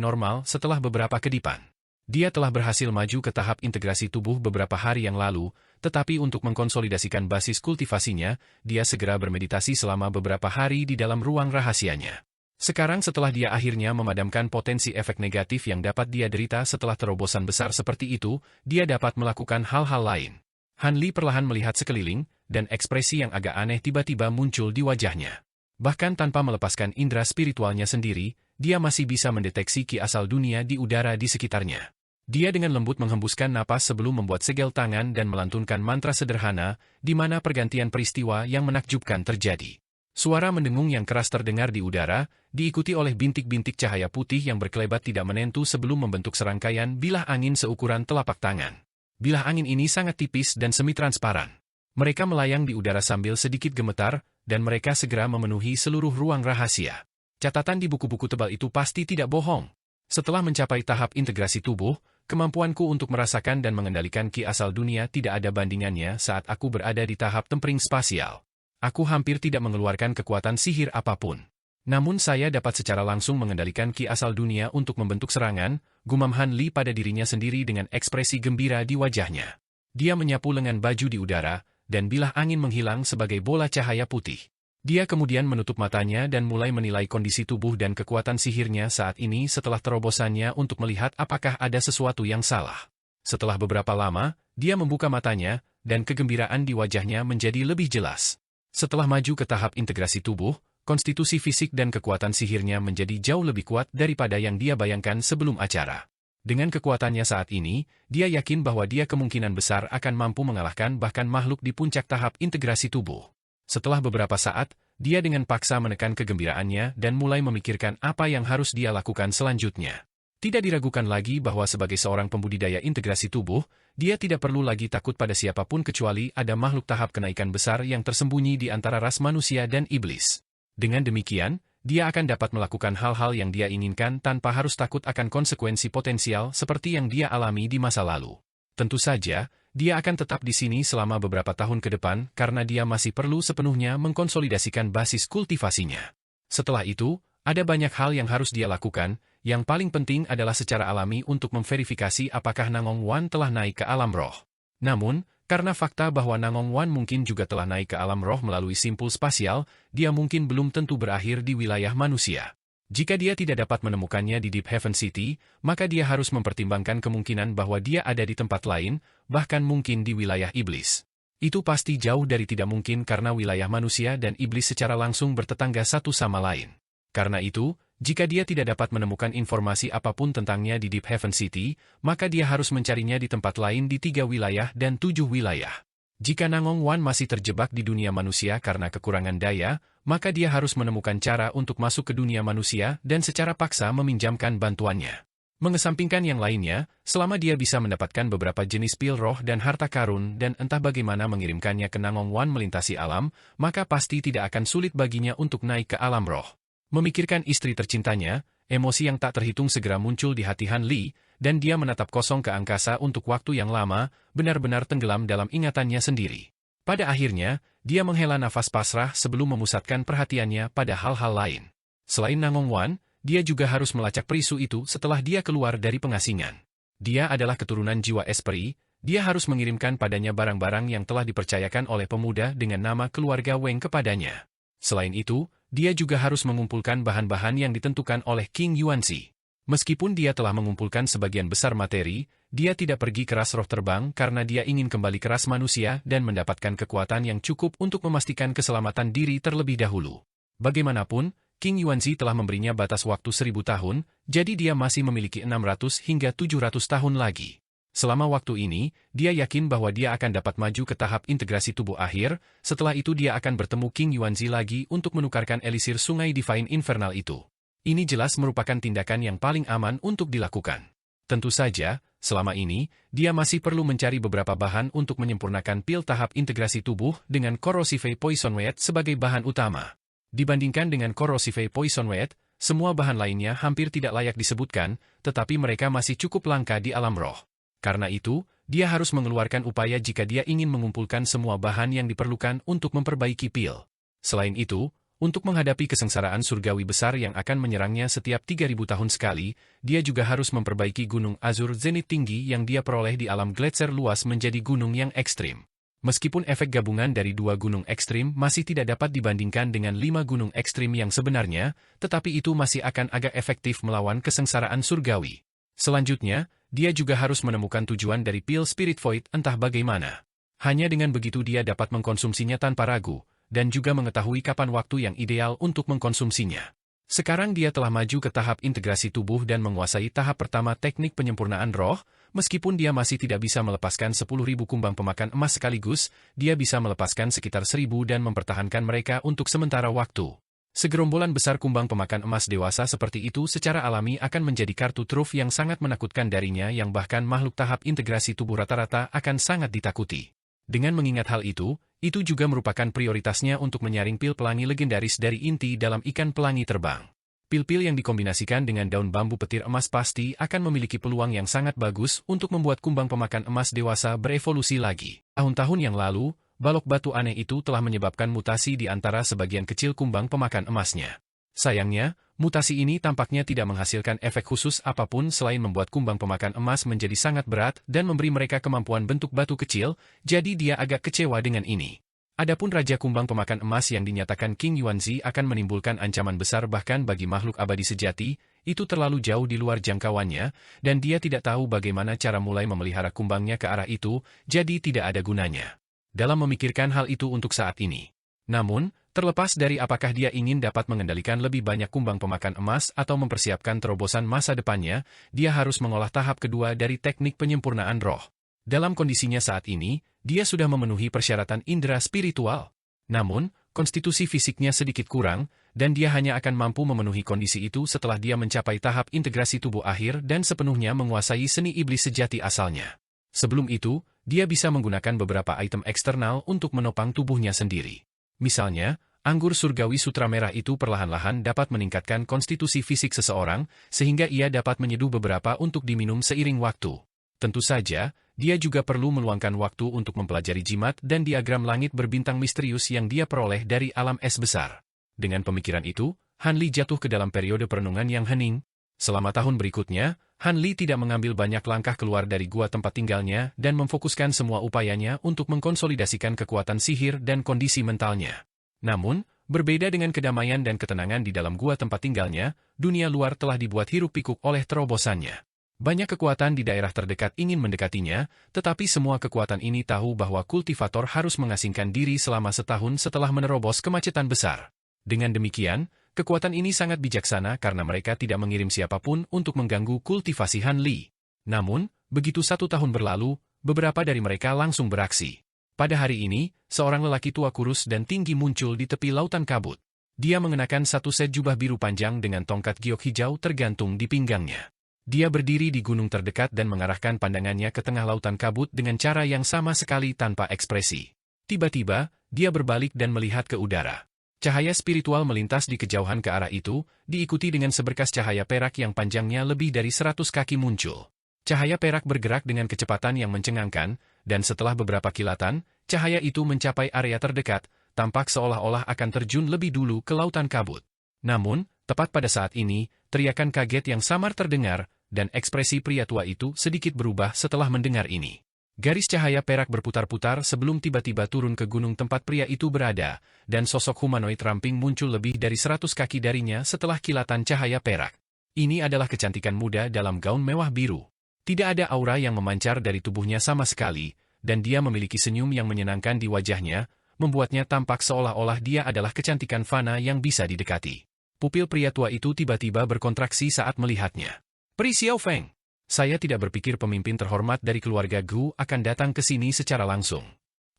Speaker 1: normal setelah beberapa kedipan. Dia telah berhasil maju ke tahap integrasi tubuh beberapa hari yang lalu, tetapi untuk mengkonsolidasikan basis kultivasinya, dia segera bermeditasi selama beberapa hari di dalam ruang rahasianya. Sekarang setelah dia akhirnya memadamkan potensi efek negatif yang dapat dia derita setelah terobosan besar seperti itu, dia dapat melakukan hal-hal lain. Han Li perlahan melihat sekeliling, dan ekspresi yang agak aneh tiba-tiba muncul di wajahnya. Bahkan tanpa melepaskan indera spiritualnya sendiri, dia masih bisa mendeteksi ki asal dunia di udara di sekitarnya. Dia dengan lembut menghembuskan napas sebelum membuat segel tangan dan melantunkan mantra sederhana, di mana pergantian peristiwa yang menakjubkan terjadi. Suara mendengung yang keras terdengar di udara, diikuti oleh bintik-bintik cahaya putih yang berkelebat tidak menentu sebelum membentuk serangkaian bilah angin seukuran telapak tangan. Bilah angin ini sangat tipis dan semi-transparan. Mereka melayang di udara sambil sedikit gemetar, dan mereka segera memenuhi seluruh ruang rahasia. Catatan di buku-buku tebal itu pasti tidak bohong. Setelah mencapai tahap integrasi tubuh, kemampuanku untuk merasakan dan mengendalikan ki asal dunia tidak ada bandingannya saat aku berada di tahap tempering spasial. Aku hampir tidak mengeluarkan kekuatan sihir apapun. Namun saya dapat secara langsung mengendalikan ki asal dunia untuk membentuk serangan, gumam Han Li pada dirinya sendiri dengan ekspresi gembira di wajahnya. Dia menyapu lengan baju di udara, dan bilah angin menghilang sebagai bola cahaya putih. Dia kemudian menutup matanya dan mulai menilai kondisi tubuh dan kekuatan sihirnya saat ini setelah terobosannya untuk melihat apakah ada sesuatu yang salah. Setelah beberapa lama, dia membuka matanya, dan kegembiraan di wajahnya menjadi lebih jelas. Setelah maju ke tahap integrasi tubuh, konstitusi fisik dan kekuatan sihirnya menjadi jauh lebih kuat daripada yang dia bayangkan sebelum acara. Dengan kekuatannya saat ini, dia yakin bahwa dia kemungkinan besar akan mampu mengalahkan bahkan makhluk di puncak tahap integrasi tubuh. Setelah beberapa saat, dia dengan paksa menekan kegembiraannya dan mulai memikirkan apa yang harus dia lakukan selanjutnya. Tidak diragukan lagi bahwa sebagai seorang pembudidaya integrasi tubuh, dia tidak perlu lagi takut pada siapapun kecuali ada makhluk tahap kenaikan besar yang tersembunyi di antara ras manusia dan iblis. Dengan demikian, dia akan dapat melakukan hal-hal yang dia inginkan tanpa harus takut akan konsekuensi potensial seperti yang dia alami di masa lalu. Tentu saja, dia akan tetap di sini selama beberapa tahun ke depan karena dia masih perlu sepenuhnya mengkonsolidasikan basis kultivasinya. Setelah itu, ada banyak hal yang harus dia lakukan, yang paling penting adalah secara alami untuk memverifikasi apakah Nangong Wan telah naik ke alam roh. Namun, karena fakta bahwa Nangong Wan mungkin juga telah naik ke alam roh melalui simpul spasial, dia mungkin belum tentu berakhir di wilayah manusia. Jika dia tidak dapat menemukannya di Deep Heaven City, maka dia harus mempertimbangkan kemungkinan bahwa dia ada di tempat lain, bahkan mungkin di wilayah iblis. Itu pasti jauh dari tidak mungkin karena wilayah manusia dan iblis secara langsung bertetangga satu sama lain. Karena itu, jika dia tidak dapat menemukan informasi apapun tentangnya di Deep Heaven City, maka dia harus mencarinya di tempat lain di 3 wilayah dan 7 wilayah. Jika Nangong Wan masih terjebak di dunia manusia karena kekurangan daya, maka dia harus menemukan cara untuk masuk ke dunia manusia dan secara paksa meminjamkan bantuannya. Mengesampingkan yang lainnya, selama dia bisa mendapatkan beberapa jenis pil roh dan harta karun dan entah bagaimana mengirimkannya ke Nangong Wan melintasi alam, maka pasti tidak akan sulit baginya untuk naik ke alam roh. Memikirkan istri tercintanya, emosi yang tak terhitung segera muncul di hati Han Li, dan dia menatap kosong ke angkasa untuk waktu yang lama, benar-benar tenggelam dalam ingatannya sendiri. Pada akhirnya, dia menghela nafas pasrah sebelum memusatkan perhatiannya pada hal-hal lain. Selain Nangong Wan, dia juga harus melacak perisu itu setelah dia keluar dari pengasingan. Dia adalah keturunan jiwa esperi, dia harus mengirimkan padanya barang-barang yang telah dipercayakan oleh pemuda dengan nama keluarga Weng kepadanya. Selain itu, dia juga harus mengumpulkan bahan-bahan yang ditentukan oleh King Yuanzi. Meskipun dia telah mengumpulkan sebagian besar materi, dia tidak pergi ke ras roh terbang karena dia ingin kembali ke ras manusia dan mendapatkan kekuatan yang cukup untuk memastikan keselamatan diri terlebih dahulu. Bagaimanapun, King Yuanzi telah memberinya batas waktu 1000 tahun, jadi dia masih memiliki 600 hingga 700 tahun lagi. Selama waktu ini, dia yakin bahwa dia akan dapat maju ke tahap integrasi tubuh akhir, setelah itu dia akan bertemu King Yuanzi lagi untuk menukarkan elisir sungai Divine Infernal itu. Ini jelas merupakan tindakan yang paling aman untuk dilakukan. Tentu saja, selama ini, dia masih perlu mencari beberapa bahan untuk menyempurnakan pil tahap integrasi tubuh dengan Corrosive Poison Weight sebagai bahan utama. Dibandingkan dengan Corrosive Poison Weight, semua bahan lainnya hampir tidak layak disebutkan, tetapi mereka masih cukup langka di alam roh. Karena itu, dia harus mengeluarkan upaya jika dia ingin mengumpulkan semua bahan yang diperlukan untuk memperbaiki pil. Selain itu, untuk menghadapi kesengsaraan surgawi besar yang akan menyerangnya setiap 3000 tahun sekali, dia juga harus memperbaiki gunung Azur Zenith tinggi yang dia peroleh di alam Gletser luas menjadi gunung yang ekstrim. Meskipun efek gabungan dari 2 gunung ekstrim masih tidak dapat dibandingkan dengan 5 gunung ekstrim yang sebenarnya, tetapi itu masih akan agak efektif melawan kesengsaraan surgawi. Selanjutnya, dia juga harus menemukan tujuan dari pil Spirit Void entah bagaimana. Hanya dengan begitu dia dapat mengkonsumsinya tanpa ragu, dan juga mengetahui kapan waktu yang ideal untuk mengkonsumsinya. Sekarang dia telah maju ke tahap integrasi tubuh dan menguasai tahap pertama teknik penyempurnaan roh, meskipun dia masih tidak bisa melepaskan 10.000 kumbang pemakan emas sekaligus, dia bisa melepaskan sekitar 1.000 dan mempertahankan mereka untuk sementara waktu. Segerombolan besar kumbang pemakan emas dewasa seperti itu secara alami akan menjadi kartu truf yang sangat menakutkan darinya yang bahkan makhluk tahap integrasi tubuh rata-rata akan sangat ditakuti. Dengan mengingat hal itu juga merupakan prioritasnya untuk menyaring pil pelangi legendaris dari inti dalam ikan pelangi terbang. Pil-pil yang dikombinasikan dengan daun bambu petir emas pasti akan memiliki peluang yang sangat bagus untuk membuat kumbang pemakan emas dewasa berevolusi lagi. Tahun-tahun yang lalu, balok batu aneh itu telah menyebabkan mutasi di antara sebagian kecil kumbang pemakan emasnya. Sayangnya, mutasi ini tampaknya tidak menghasilkan efek khusus apapun selain membuat kumbang pemakan emas menjadi sangat berat dan memberi mereka kemampuan bentuk batu kecil, jadi dia agak kecewa dengan ini. Adapun Raja Kumbang Pemakan Emas yang dinyatakan King Yuanzi akan menimbulkan ancaman besar bahkan bagi makhluk abadi sejati, itu terlalu jauh di luar jangkauannya, dan dia tidak tahu bagaimana cara mulai memelihara kumbangnya ke arah itu, jadi tidak ada gunanya dalam memikirkan hal itu untuk saat ini. Namun, terlepas dari apakah dia ingin dapat mengendalikan lebih banyak kumbang pemakan emas atau mempersiapkan terobosan masa depannya, dia harus mengolah tahap kedua dari teknik penyempurnaan roh. Dalam kondisinya saat ini, dia sudah memenuhi persyaratan indera spiritual. Namun, konstitusi fisiknya sedikit kurang, dan dia hanya akan mampu memenuhi kondisi itu setelah dia mencapai tahap integrasi tubuh akhir dan sepenuhnya menguasai seni iblis sejati asalnya. Sebelum itu, dia bisa menggunakan beberapa item eksternal untuk menopang tubuhnya sendiri. Misalnya, anggur surgawi sutra merah itu perlahan-lahan dapat meningkatkan konstitusi fisik seseorang, sehingga ia dapat menyeduh beberapa untuk diminum seiring waktu. Tentu saja, dia juga perlu meluangkan waktu untuk mempelajari jimat dan diagram langit berbintang misterius yang dia peroleh dari alam es besar. Dengan pemikiran itu, Han Li jatuh ke dalam periode perenungan yang hening. Selama tahun berikutnya, Han Li tidak mengambil banyak langkah keluar dari gua tempat tinggalnya dan memfokuskan semua upayanya untuk mengkonsolidasikan kekuatan sihir dan kondisi mentalnya. Namun, berbeda dengan kedamaian dan ketenangan di dalam gua tempat tinggalnya, dunia luar telah dibuat hiruk-pikuk oleh terobosannya. Banyak kekuatan di daerah terdekat ingin mendekatinya, tetapi semua kekuatan ini tahu bahwa kultivator harus mengasingkan diri selama setahun setelah menerobos kemacetan besar. Dengan demikian, kekuatan ini sangat bijaksana karena mereka tidak mengirim siapapun untuk mengganggu kultivasi Han Li. Namun, begitu 1 tahun berlalu, beberapa dari mereka langsung beraksi. Pada hari ini, seorang lelaki tua kurus dan tinggi muncul di tepi lautan kabut. Dia mengenakan satu set jubah biru panjang dengan tongkat giok hijau tergantung di pinggangnya. Dia berdiri di gunung terdekat dan mengarahkan pandangannya ke tengah lautan kabut dengan cara yang sama sekali tanpa ekspresi. Tiba-tiba, dia berbalik dan melihat ke udara. Cahaya spiritual melintas di kejauhan ke arah itu, diikuti dengan seberkas cahaya perak yang panjangnya lebih dari 100 kaki muncul. Cahaya perak bergerak dengan kecepatan yang mencengangkan, dan setelah beberapa kilatan, cahaya itu mencapai area terdekat, tampak seolah-olah akan terjun lebih dulu ke lautan kabut. Namun, tepat pada saat ini, teriakan kaget yang samar terdengar, dan ekspresi pria tua itu sedikit berubah setelah mendengar ini. Garis cahaya perak berputar-putar sebelum tiba-tiba turun ke gunung tempat pria itu berada, dan sosok humanoid ramping muncul lebih dari 100 kaki darinya setelah kilatan cahaya perak. Ini adalah kecantikan muda dalam gaun mewah biru. Tidak ada aura yang memancar dari tubuhnya sama sekali, dan dia memiliki senyum yang menyenangkan di wajahnya, membuatnya tampak seolah-olah dia adalah kecantikan fana yang bisa didekati. Pupil pria tua itu tiba-tiba berkontraksi saat melihatnya. Pri Xiao Feng, saya tidak berpikir pemimpin terhormat dari keluarga Gu akan datang ke sini secara langsung.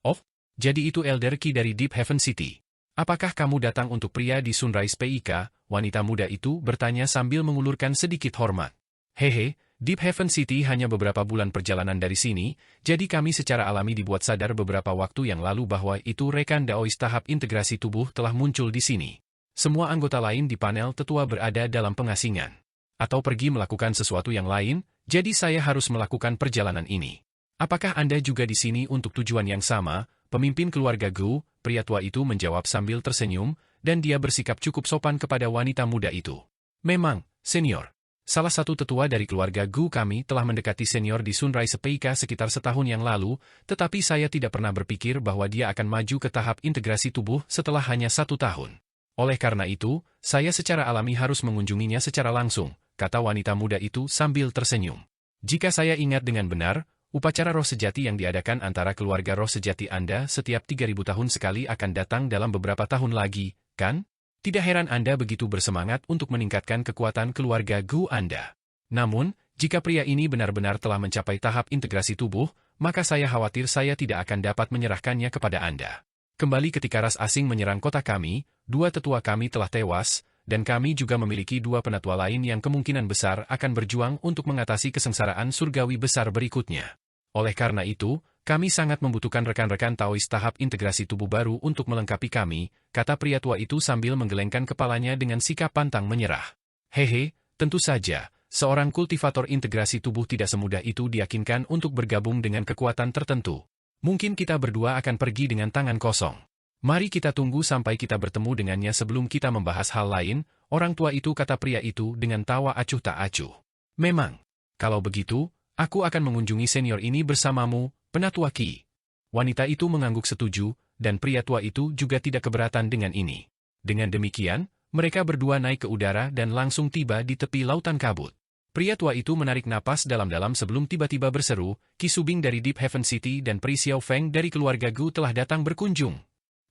Speaker 1: Oh, jadi itu Elder Qi dari Deep Heaven City. Apakah kamu datang untuk pria di Sunrise PIK? Wanita muda itu bertanya sambil mengulurkan sedikit hormat. Hehe, Deep Heaven City hanya beberapa bulan perjalanan dari sini, jadi kami secara alami dibuat sadar beberapa waktu yang lalu bahwa itu rekan Daois tahap integrasi tubuh telah muncul di sini. Semua anggota lain di panel tetua berada dalam pengasingan. Atau pergi melakukan sesuatu yang lain, jadi saya harus melakukan perjalanan ini. Apakah Anda juga di sini untuk tujuan yang sama? Pemimpin keluarga Gu, pria tua itu menjawab sambil tersenyum, dan dia bersikap cukup sopan kepada wanita muda itu. Memang, senior. Salah satu tetua dari keluarga Gu kami telah mendekati senior di Sunrise PIK sekitar setahun yang lalu, tetapi saya tidak pernah berpikir bahwa dia akan maju ke tahap integrasi tubuh setelah hanya 1 tahun. Oleh karena itu, saya secara alami harus mengunjunginya secara langsung, kata wanita muda itu sambil tersenyum. Jika saya ingat dengan benar, upacara roh sejati yang diadakan antara keluarga roh sejati Anda setiap 3000 tahun sekali akan datang dalam beberapa tahun lagi, kan? Tidak heran Anda begitu bersemangat untuk meningkatkan kekuatan keluarga Gu Anda. Namun, jika pria ini benar-benar telah mencapai tahap integrasi tubuh, maka saya khawatir saya tidak akan dapat menyerahkannya kepada Anda. Kembali ketika ras asing menyerang kota kami, 2 tetua kami telah tewas, dan kami juga memiliki 2 penatua lain yang kemungkinan besar akan berjuang untuk mengatasi kesengsaraan surgawi besar berikutnya. Oleh karena itu, kami sangat membutuhkan rekan-rekan Taois tahap integrasi tubuh baru untuk melengkapi kami, kata pria tua itu sambil menggelengkan kepalanya dengan sikap pantang menyerah. Hehe, tentu saja, seorang kultivator integrasi tubuh tidak semudah itu diyakinkan untuk bergabung dengan kekuatan tertentu. Mungkin kita berdua akan pergi dengan tangan kosong. Mari kita tunggu sampai kita bertemu dengannya sebelum kita membahas hal lain, orang tua itu, kata pria itu dengan tawa acuh tak acuh. Memang. Kalau begitu, aku akan mengunjungi senior ini bersamamu, Penatua Qi. Wanita itu mengangguk setuju, dan pria tua itu juga tidak keberatan dengan ini. Dengan demikian, mereka berdua naik ke udara dan langsung tiba di tepi lautan kabut. Pria tua itu menarik napas dalam-dalam sebelum tiba-tiba berseru, Qi Subing dari Deep Heaven City dan Pri Xiao Feng dari keluarga Gu telah datang berkunjung.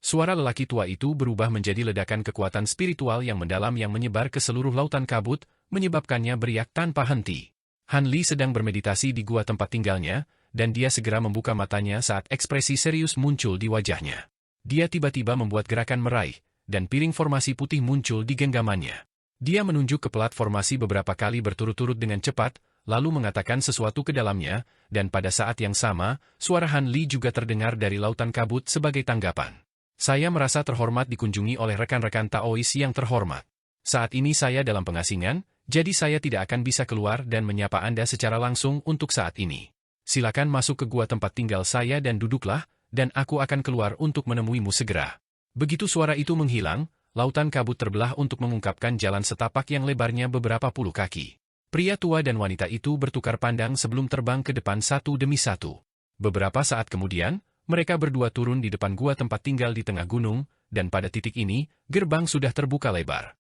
Speaker 1: Suara lelaki tua itu berubah menjadi ledakan kekuatan spiritual yang mendalam yang menyebar ke seluruh lautan kabut, menyebabkannya beriak tanpa henti. Han Li sedang bermeditasi di gua tempat tinggalnya, dan dia segera membuka matanya saat ekspresi serius muncul di wajahnya. Dia tiba-tiba membuat gerakan meraih, dan piring formasi putih muncul di genggamannya. Dia menunjuk ke pelat formasi beberapa kali berturut-turut dengan cepat, lalu mengatakan sesuatu ke dalamnya, dan pada saat yang sama, suara Han Li juga terdengar dari lautan kabut sebagai tanggapan. Saya merasa terhormat dikunjungi oleh rekan-rekan Taois yang terhormat. Saat ini saya dalam pengasingan, jadi saya tidak akan bisa keluar dan menyapa Anda secara langsung untuk saat ini. Silakan masuk ke gua tempat tinggal saya dan duduklah, dan aku akan keluar untuk menemuimu segera. Begitu suara itu menghilang, lautan kabut terbelah untuk mengungkapkan jalan setapak yang lebarnya beberapa puluh kaki. Pria tua dan wanita itu bertukar pandang sebelum terbang ke depan satu demi satu. Beberapa saat kemudian, mereka berdua turun di depan gua tempat tinggal di tengah gunung, dan pada titik ini, gerbang sudah terbuka lebar.